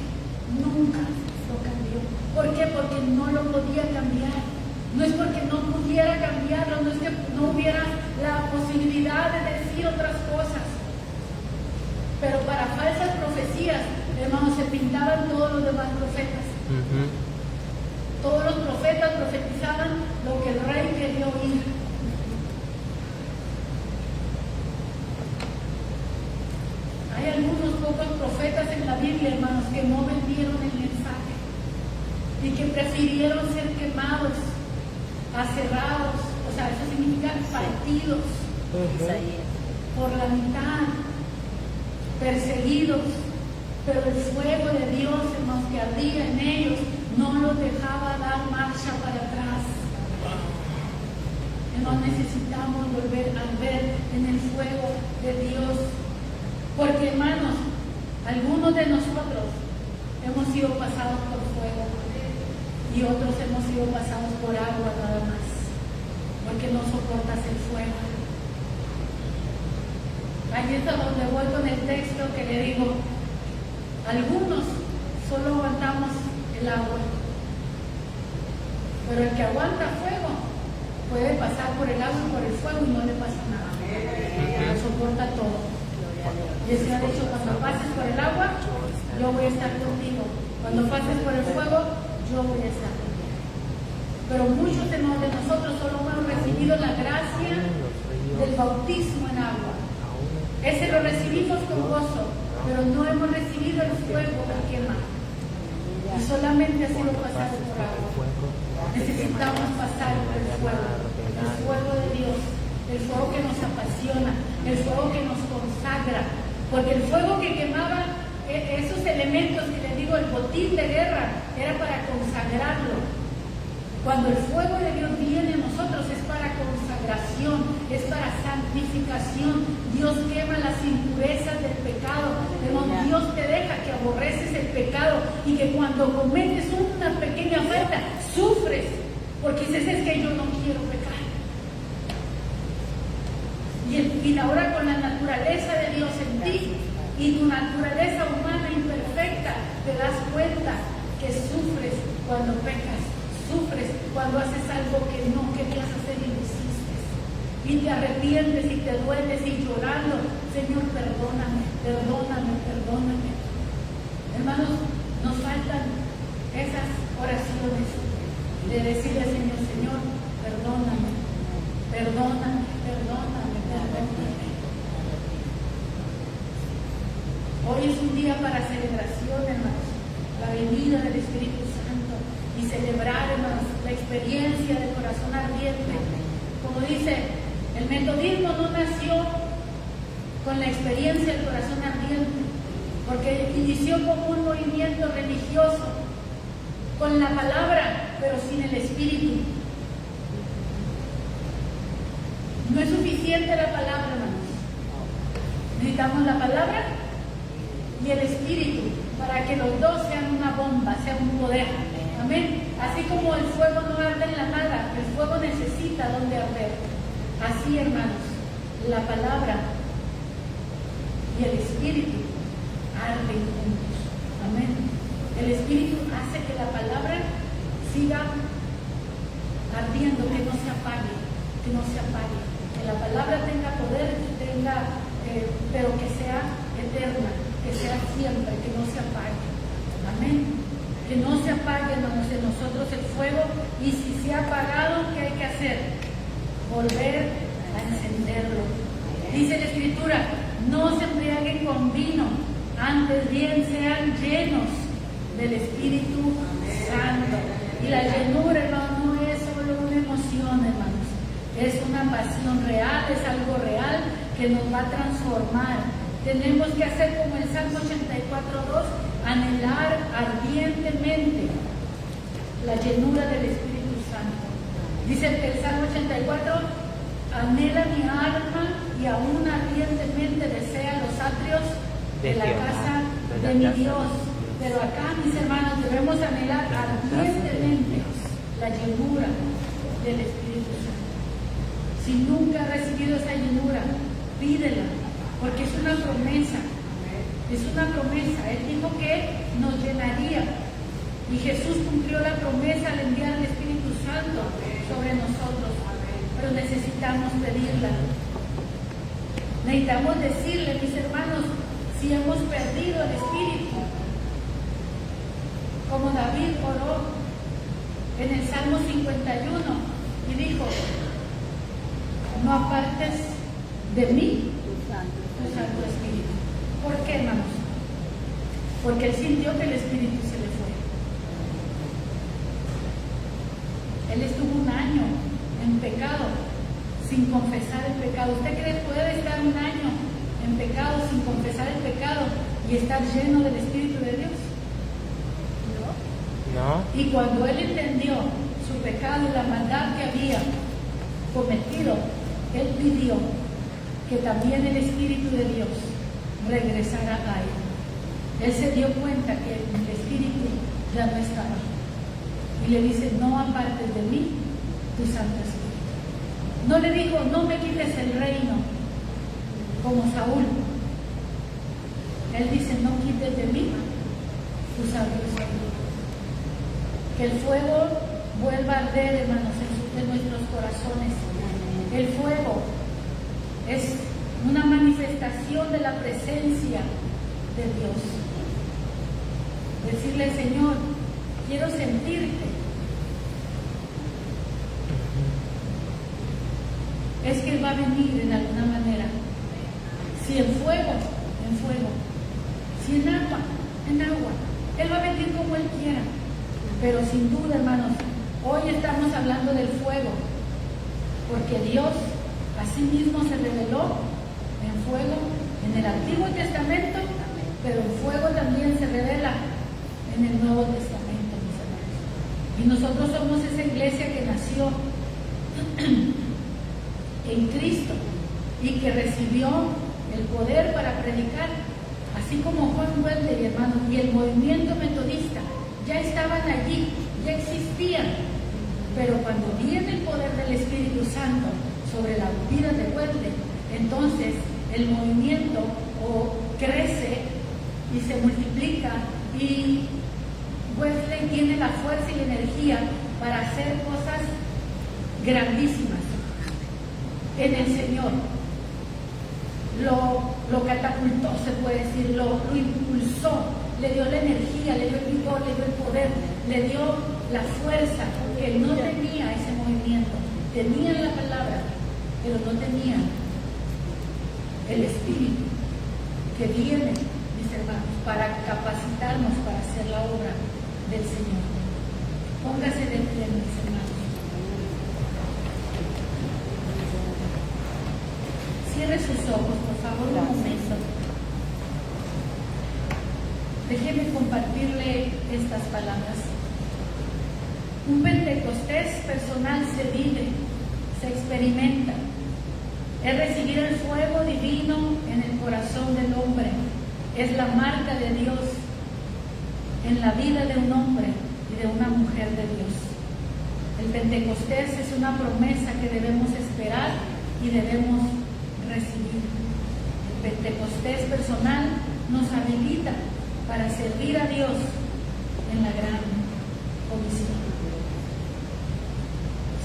nunca lo cambió. ¿Por qué? Porque no lo podía cambiar. No es porque no pudiera cambiarlo, no es que no hubiera la posibilidad de decir otras cosas. Pero para falsas profecías, hermanos, se pintaban todos los demás profetas. Todos los profetas profetizaban lo que el rey quería oír. Hay algunos pocos profetas en la Biblia, hermanos, que no vendieron el mensaje y que prefirieron ser quemados, aserrados, o sea, eso significa partidos por la mitad, perseguidos, pero el fuego de Dios, hermanos, que ardía en ellos, no los dejaba dar marcha para atrás. No necesitamos volver a ver en el fuego de Dios, porque, hermanos, algunos de nosotros hemos sido pasados por fuego y otros hemos sido pasados por agua nada más, porque no soportas el fuego. Ahí es a donde voy con el texto que le digo: algunos solo aguantamos el agua, pero el que aguanta fuego puede pasar por el agua y por el fuego y no le pasa nada, lo soporta todo. Y el Señor ha dicho: cuando pases por el agua, yo voy a estar contigo. Cuando pases por el fuego, yo voy a estar contigo. Pero muchos de nosotros solo hemos recibido la gracia del bautismo en agua. Ese lo recibimos con gozo, pero no hemos recibido el fuego que quema. Y solamente ha sido pasado por agua. Necesitamos pasar por el fuego de Dios, el fuego que nos apasiona, el fuego que nos consagra. Porque el fuego que quemaba esos elementos que les digo, el botín de guerra, era para consagrarlo. Cuando el fuego de Dios viene a nosotros es para consagración, es para santificación. Dios quema las impurezas del pecado. Pero Dios te deja que aborreces el pecado y que cuando cometes una pequeña falta, sufres. Porque dices, es que yo no quiero pecar. Y ahora con la naturaleza de Dios en ti y tu naturaleza humana imperfecta, te das cuenta que sufres cuando pecas. Sufres cuando haces algo que no querías hacer y lo hiciste. Y te arrepientes y te dueles y llorando, Señor, perdóname, perdóname, perdóname. Hermanos, nos faltan esas oraciones de decirle al Señor, Señor, perdóname, perdóname, perdóname, perdóname. Hoy es un día para celebración, hermanos, la venida del Espíritu Santo. Y celebrar, hermanos, la experiencia del corazón ardiente. Como dice, el metodismo no nació con la experiencia del corazón ardiente, porque inició como un movimiento religioso, con la palabra, pero sin el espíritu. No es suficiente la palabra, hermanos. Necesitamos la palabra y el espíritu para que los dos sean una bomba, sean un poder. Amén. Así como el fuego no arde en la nada, el fuego necesita donde arder. Así, hermanos, la palabra y el espíritu arden juntos. Amén. El espíritu hace que la palabra siga ardiendo, que no se apague, que no se apague. Que la palabra tenga poder, pero que sea eterna, que sea siempre, que no se apague. Amén. Que no se apague, hermanos, en nosotros el fuego, y si se ha apagado, ¿qué hay que hacer? Volver a encenderlo. Dice la Escritura, no se embriaguen con vino, antes bien sean llenos del Espíritu Santo. Y la llenura, hermano, no es solo una emoción, hermanos, es una pasión real, es algo real que nos va a transformar. Tenemos que hacer como el Salmo 84:2, anhelar ardientemente la llenura del Espíritu Santo. Dice el Salmo 84, anhela mi alma y aún ardientemente desea los atrios de la casa de mi Dios. Pero acá, mis hermanos, debemos anhelar ardientemente la llenura del Espíritu Santo. Si nunca has recibido esa llenura, pídela, porque es una promesa. Es una promesa. Él dijo que nos llenaría. Y Jesús cumplió la promesa al enviar el Espíritu Santo sobre nosotros. Pero necesitamos pedirla. Necesitamos decirle, mis hermanos, si hemos perdido el Espíritu. Como David oró en el Salmo 51 y dijo, no apartes de mí tu Santo Espíritu. ¿Por qué, hermanos? Porque él sintió que el Espíritu se le fue. Él estuvo un año en pecado, sin confesar el pecado. ¿Usted cree que puede estar un año en pecado, sin confesar el pecado y estar lleno del Espíritu de Dios? No. Y cuando él entendió su pecado y la maldad que había cometido, él pidió que también el Espíritu de Dios regresara a él. Él se dio cuenta que el Espíritu ya no estaba. Y le dice, no apartes de mí tu Santo Espíritu. No le dijo, no me quites el reino, como Saúl. Él dice, no quites de mí tu Santo Espíritu. Que el fuego vuelva a arder, hermanos, en nuestros corazones. El fuego es una manifestación de la presencia de Dios. Decirle, Señor, quiero sentirte. Es que Él va a venir en alguna manera. Si en fuego, en fuego. Si en agua, en agua. Él va a venir como Él quiera. Pero sin duda, hermanos, hoy estamos hablando del fuego. Porque Dios a sí mismo se reveló en fuego en el Antiguo Testamento, pero en fuego también se revela en el Nuevo Testamento, mis hermanos. Y nosotros somos esa iglesia que nació en Cristo y que recibió el poder para predicar, así como Juan Wesley, hermanos, y el movimiento metodista ya estaban allí, ya existían, pero cuando viene el poder del Espíritu Santo sobre la vida de Wesley, entonces el movimiento crece y se multiplica, y Wesley tiene la fuerza y la energía para hacer cosas grandísimas en el Señor. Lo catapultó, se puede decir, lo impulsó, le dio la energía, le dio el vigor, le dio el poder, le dio la fuerza, que no tenía ese movimiento. Tenían la palabra, pero no tenían el Espíritu que viene, mis hermanos, para capacitarnos para hacer la obra del Señor. Póngase de pie, mis hermanos. Cierre sus ojos, por favor, un momento. Déjeme compartirle estas palabras. Un Pentecostés personal se vive, se experimenta. Es recibir el fuego divino en el corazón del hombre. Es la marca de Dios en la vida de un hombre y de una mujer de Dios. El Pentecostés es una promesa que debemos esperar y debemos recibir. El Pentecostés personal nos habilita para servir a Dios en la gran comisión.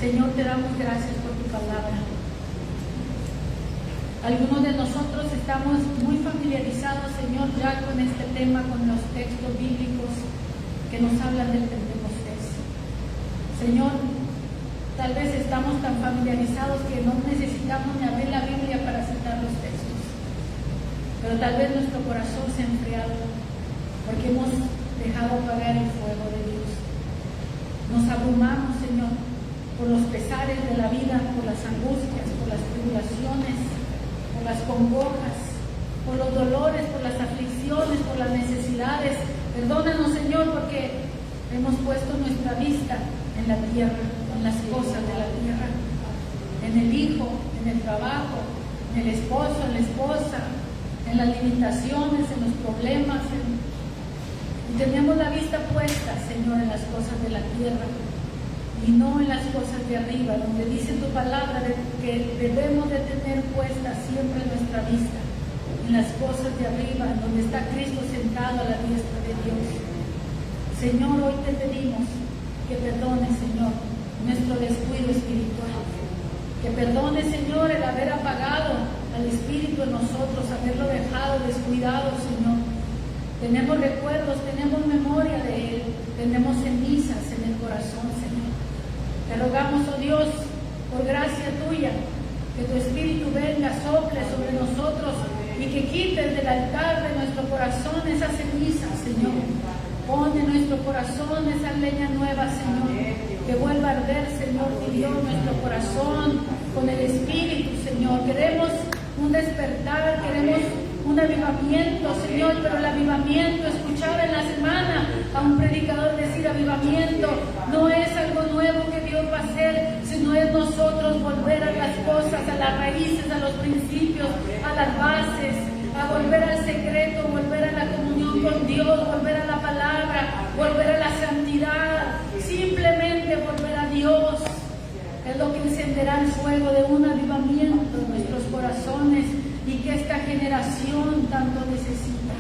Señor, te damos gracias por tu palabra. Algunos de nosotros estamos muy familiarizados, Señor, ya con este tema, con los textos bíblicos que nos hablan del Pentecostés. Señor, tal vez estamos tan familiarizados que no necesitamos ni abrir la Biblia para citar los textos. Pero tal vez nuestro corazón se ha enfriado porque hemos dejado apagar el fuego de Dios. Nos abrumamos, Señor, por los pesares de la vida, por las angustias, por las tribulaciones, por las congojas, por los dolores, por las aflicciones, por las necesidades. Perdónanos, Señor, porque hemos puesto nuestra vista en la tierra, en las cosas de la tierra, en el hijo, en el trabajo, en el esposo, en la esposa, en las limitaciones, en los problemas. Y tenemos la vista puesta, Señor, en las cosas de la tierra y no en las cosas de arriba, donde dice tu palabra que debemos de tener puesta siempre nuestra vista en las cosas de arriba, donde está Cristo sentado a la diestra de Dios. Señor, hoy te pedimos que perdone, Señor, nuestro descuido espiritual, que perdone, Señor, el haber apagado al Espíritu en nosotros, haberlo dejado descuidado, Señor. Tenemos recuerdos, tenemos memoria de Él, tenemos cenizas en el corazón, Señor. Te rogamos, oh Dios, por gracia tuya, que tu Espíritu venga, sople sobre nosotros y que quites del altar de nuestro corazón esas cenizas, Señor. Pon en nuestro corazón esa leña nueva, Señor, que vuelva a arder, Señor, mi Dios, nuestro corazón con el Espíritu, Señor. Queremos un despertar, queremos un avivamiento, Señor, pero el avivamiento, escuchar en la semana a un predicador decir avivamiento, no es algo nuevo que Dios va a hacer, sino es nosotros volver a las cosas, a las raíces, a los principios, a las bases, a volver al secreto, volver a la comunión con Dios, volver a la palabra, volver a la santidad, simplemente volver a Dios. Es lo que encenderá el fuego de un avivamiento en nuestros corazones y que esta generación tanto necesita.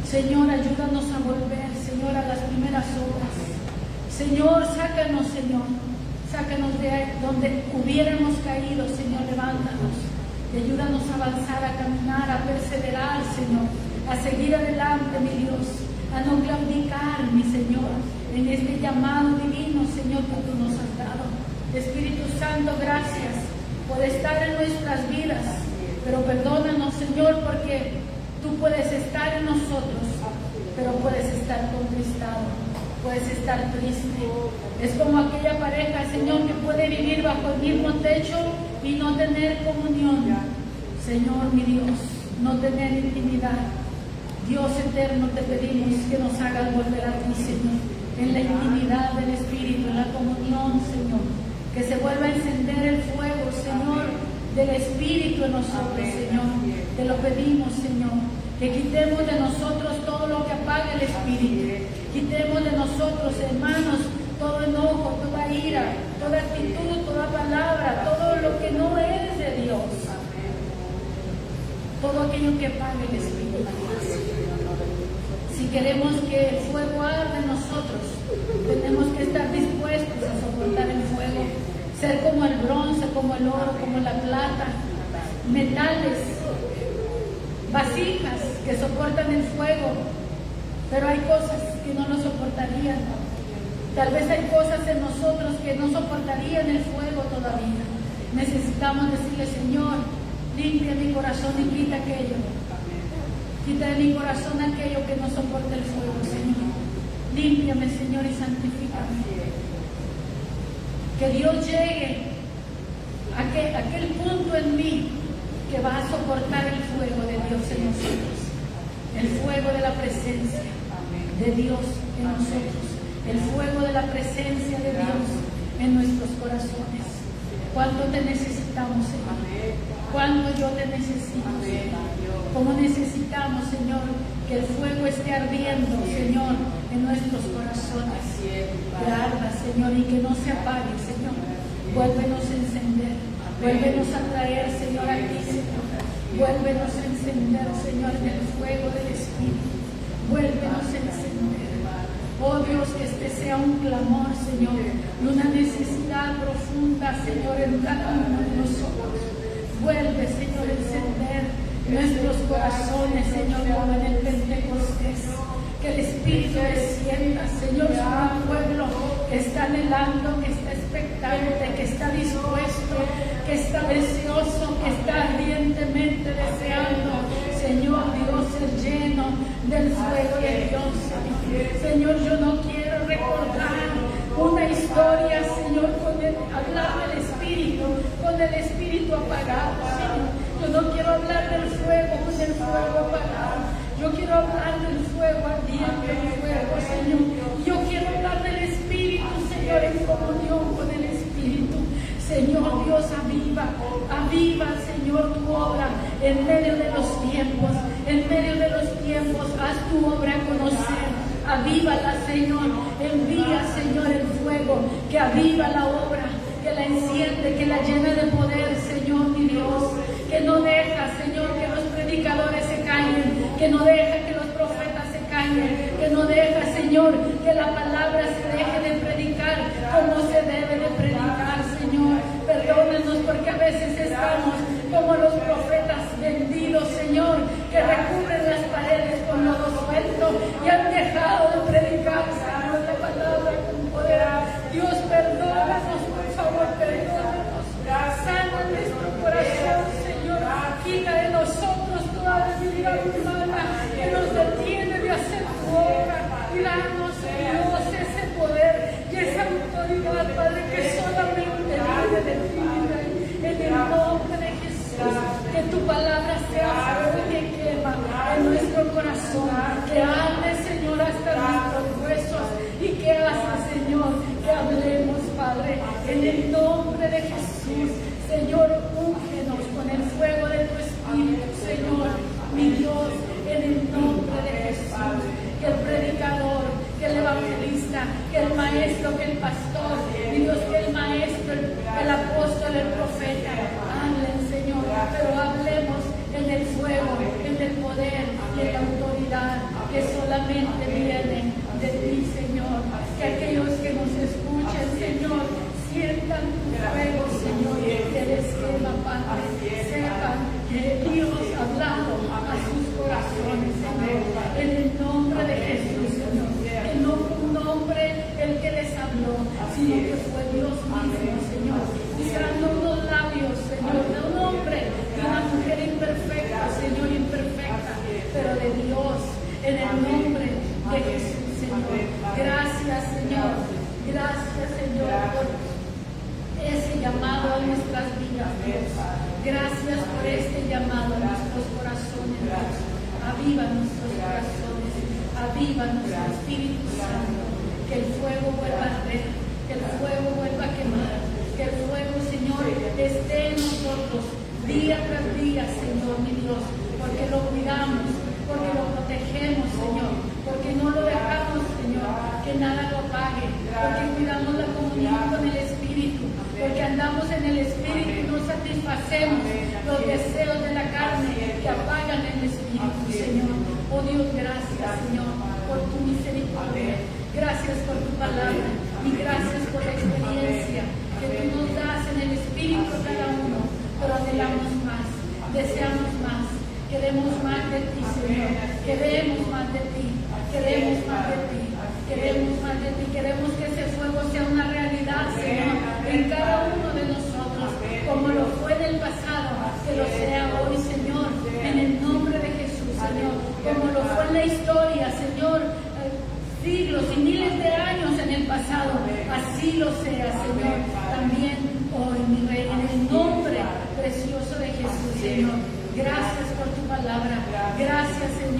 Señor, ayúdanos a volver, Señor, a las primeras obras. Señor, sácanos, Señor, sácanos de donde hubiéramos caído, Señor, levántanos. Y ayúdanos a avanzar, a caminar, a perseverar, Señor, a seguir adelante, mi Dios, a no claudicar, mi Señor, en este llamado divino, Señor, que tú nos has dado. Espíritu Santo, gracias por estar en nuestras vidas, pero perdónanos, Señor, porque tú puedes estar en nosotros, pero puedes estar contristado, puedes estar triste. Es como aquella pareja, Señor, que puede vivir bajo el mismo techo y no tener comunión. Señor, mi Dios, no tener intimidad. Dios eterno, te pedimos que nos hagas volver a ti, Señor, en la intimidad del Espíritu, en la comunión, Señor. Que se vuelva a encender el fuego, Señor, del Espíritu en nosotros, Señor. Te lo pedimos, Señor. Que quitemos de nosotros todo lo que apaga el Espíritu. Quitemos de nosotros, hermanos, todo enojo, toda ira, toda actitud, toda palabra, todo lo que no es de Dios. Todo aquello que apague el Espíritu. Si queremos que el fuego arde en nosotros, tenemos que estar dispuestos a soportar el fuego. Ser como el bronce, como el oro, como la plata, metales, vasijas que soportan el fuego, pero hay cosas que no lo soportarían. Tal vez hay cosas en nosotros que no soportarían el fuego todavía. Necesitamos decirle, Señor, limpia mi corazón y quita aquello. Quita de mi corazón aquello que no soporta el fuego, Señor. Límpiame, Señor, y santifícame. Que Dios llegue a aquel punto en mí que va a soportar el fuego de Dios en nosotros. El fuego de la presencia de Dios en nosotros. El fuego de la presencia de Dios en nuestros corazones. ¿Cuánto te necesitamos, Señor? ¿Cuánto yo te necesito, Señor? ¿Cómo necesitamos, Señor, que el fuego esté ardiendo, Señor, en nuestros corazones? Que arda, Señor, y que no se apague, Señor. Vuélvenos a encender. Vuélvenos a traer, Señor, a ti, Señor. Vuélvenos a encender, Señor, en el fuego del Espíritu. Vuélvenos a encender. Oh Dios, que este sea un clamor, Señor, y una necesidad profunda, Señor, en cada uno de nosotros. Vuelve, Señor, a encender nuestros corazones, Señor, como en el Pentecostés. Que el Espíritu descienda, Señor, sobre un pueblo que está anhelando, que está expectante, que está dispuesto, que está deseoso, que está ardientemente deseando, Señor Dios, ser lleno del fuego de Dios. Señor, yo no quiero recordar una historia, Señor, hablar del Espíritu, con el Espíritu apagado, Señor. Yo no quiero hablar del fuego con el fuego apagado. Yo quiero hablar del fuego ardiente, del fuego, Señor. Yo quiero hablar del Espíritu, Señor, en comunión con el Espíritu. Señor Dios, aviva, Señor, tu obra en medio de los tiempos. En medio de los tiempos, haz tu obra conocer. Avívala, Señor. Envía, Señor, el fuego que aviva la obra, que la enciende, que la llena de poder, Señor, mi Dios. Que no deja, Señor, que los predicadores se callen, que no deja que los profetas se callen, que no deja, Señor, que la palabra se deje de predicar como se debe de predicar, Señor. Perdónanos porque a veces estamos como los profetas vendidos, Señor, que recubren las paredes con lodo suelto y han dejado de predicar, Señor, la palabra con poder. Dios, perdónanos, por favor, perdónanos. Sana nuestro corazón, Señor. Quita de nosotros toda debilidad humana que nos detiene de hacer tu obra. Y danos, Dios, ese poder y esa autoridad, Padre, que solamente viene de ti. En el nombre de Jesús, que tu palabra sea fuego que quema en nuestro corazón, que arde, Señor, hasta nuestros huesos y que hace, Señor, que hablemos, Padre, en el nombre de Jesús. Señor, úngenos con el fuego de tu Espíritu, Señor, mi Dios, en el nombre de Jesús. Que el predicador, que el evangelista, que el maestro, que el pastor, mi Dios, que el maestro, el apóstol, avívanos, Espíritu Santo, que el fuego vuelva a arder, que el fuego vuelva a quemar, que el fuego, Señor, esté en nosotros día tras día, Señor, mi Dios, porque lo cuidamos, porque lo protegemos, Señor, porque no lo dejamos, Señor, que nada lo apague, porque cuidamos la comunión con el Espíritu, porque andamos en el Espíritu y no satisfacemos los deseos de la carne que apagan el Espíritu, Señor. Oh Dios, gracias, Señor, por tu misericordia, gracias por tu palabra y gracias por la experiencia que tú nos das en el Espíritu a cada uno, pero anhelamos más, deseamos más. Queremos más de ti, Señor. Queremos más de ti. Queremos más de ti. Queremos más de ti. Queremos que ese fuego sea una realidad, Señor, en cada uno de nosotros, como lo fue en el pasado, que lo sea hoy, Señor, en el nombre de Jesús, Señor, como lo fue en la historia, Señor, siglos y miles de años en el pasado, así lo sea, Señor, también hoy, mi Rey, en el nombre precioso de Jesús, Señor. Gracias por tu palabra. Gracias, Señor.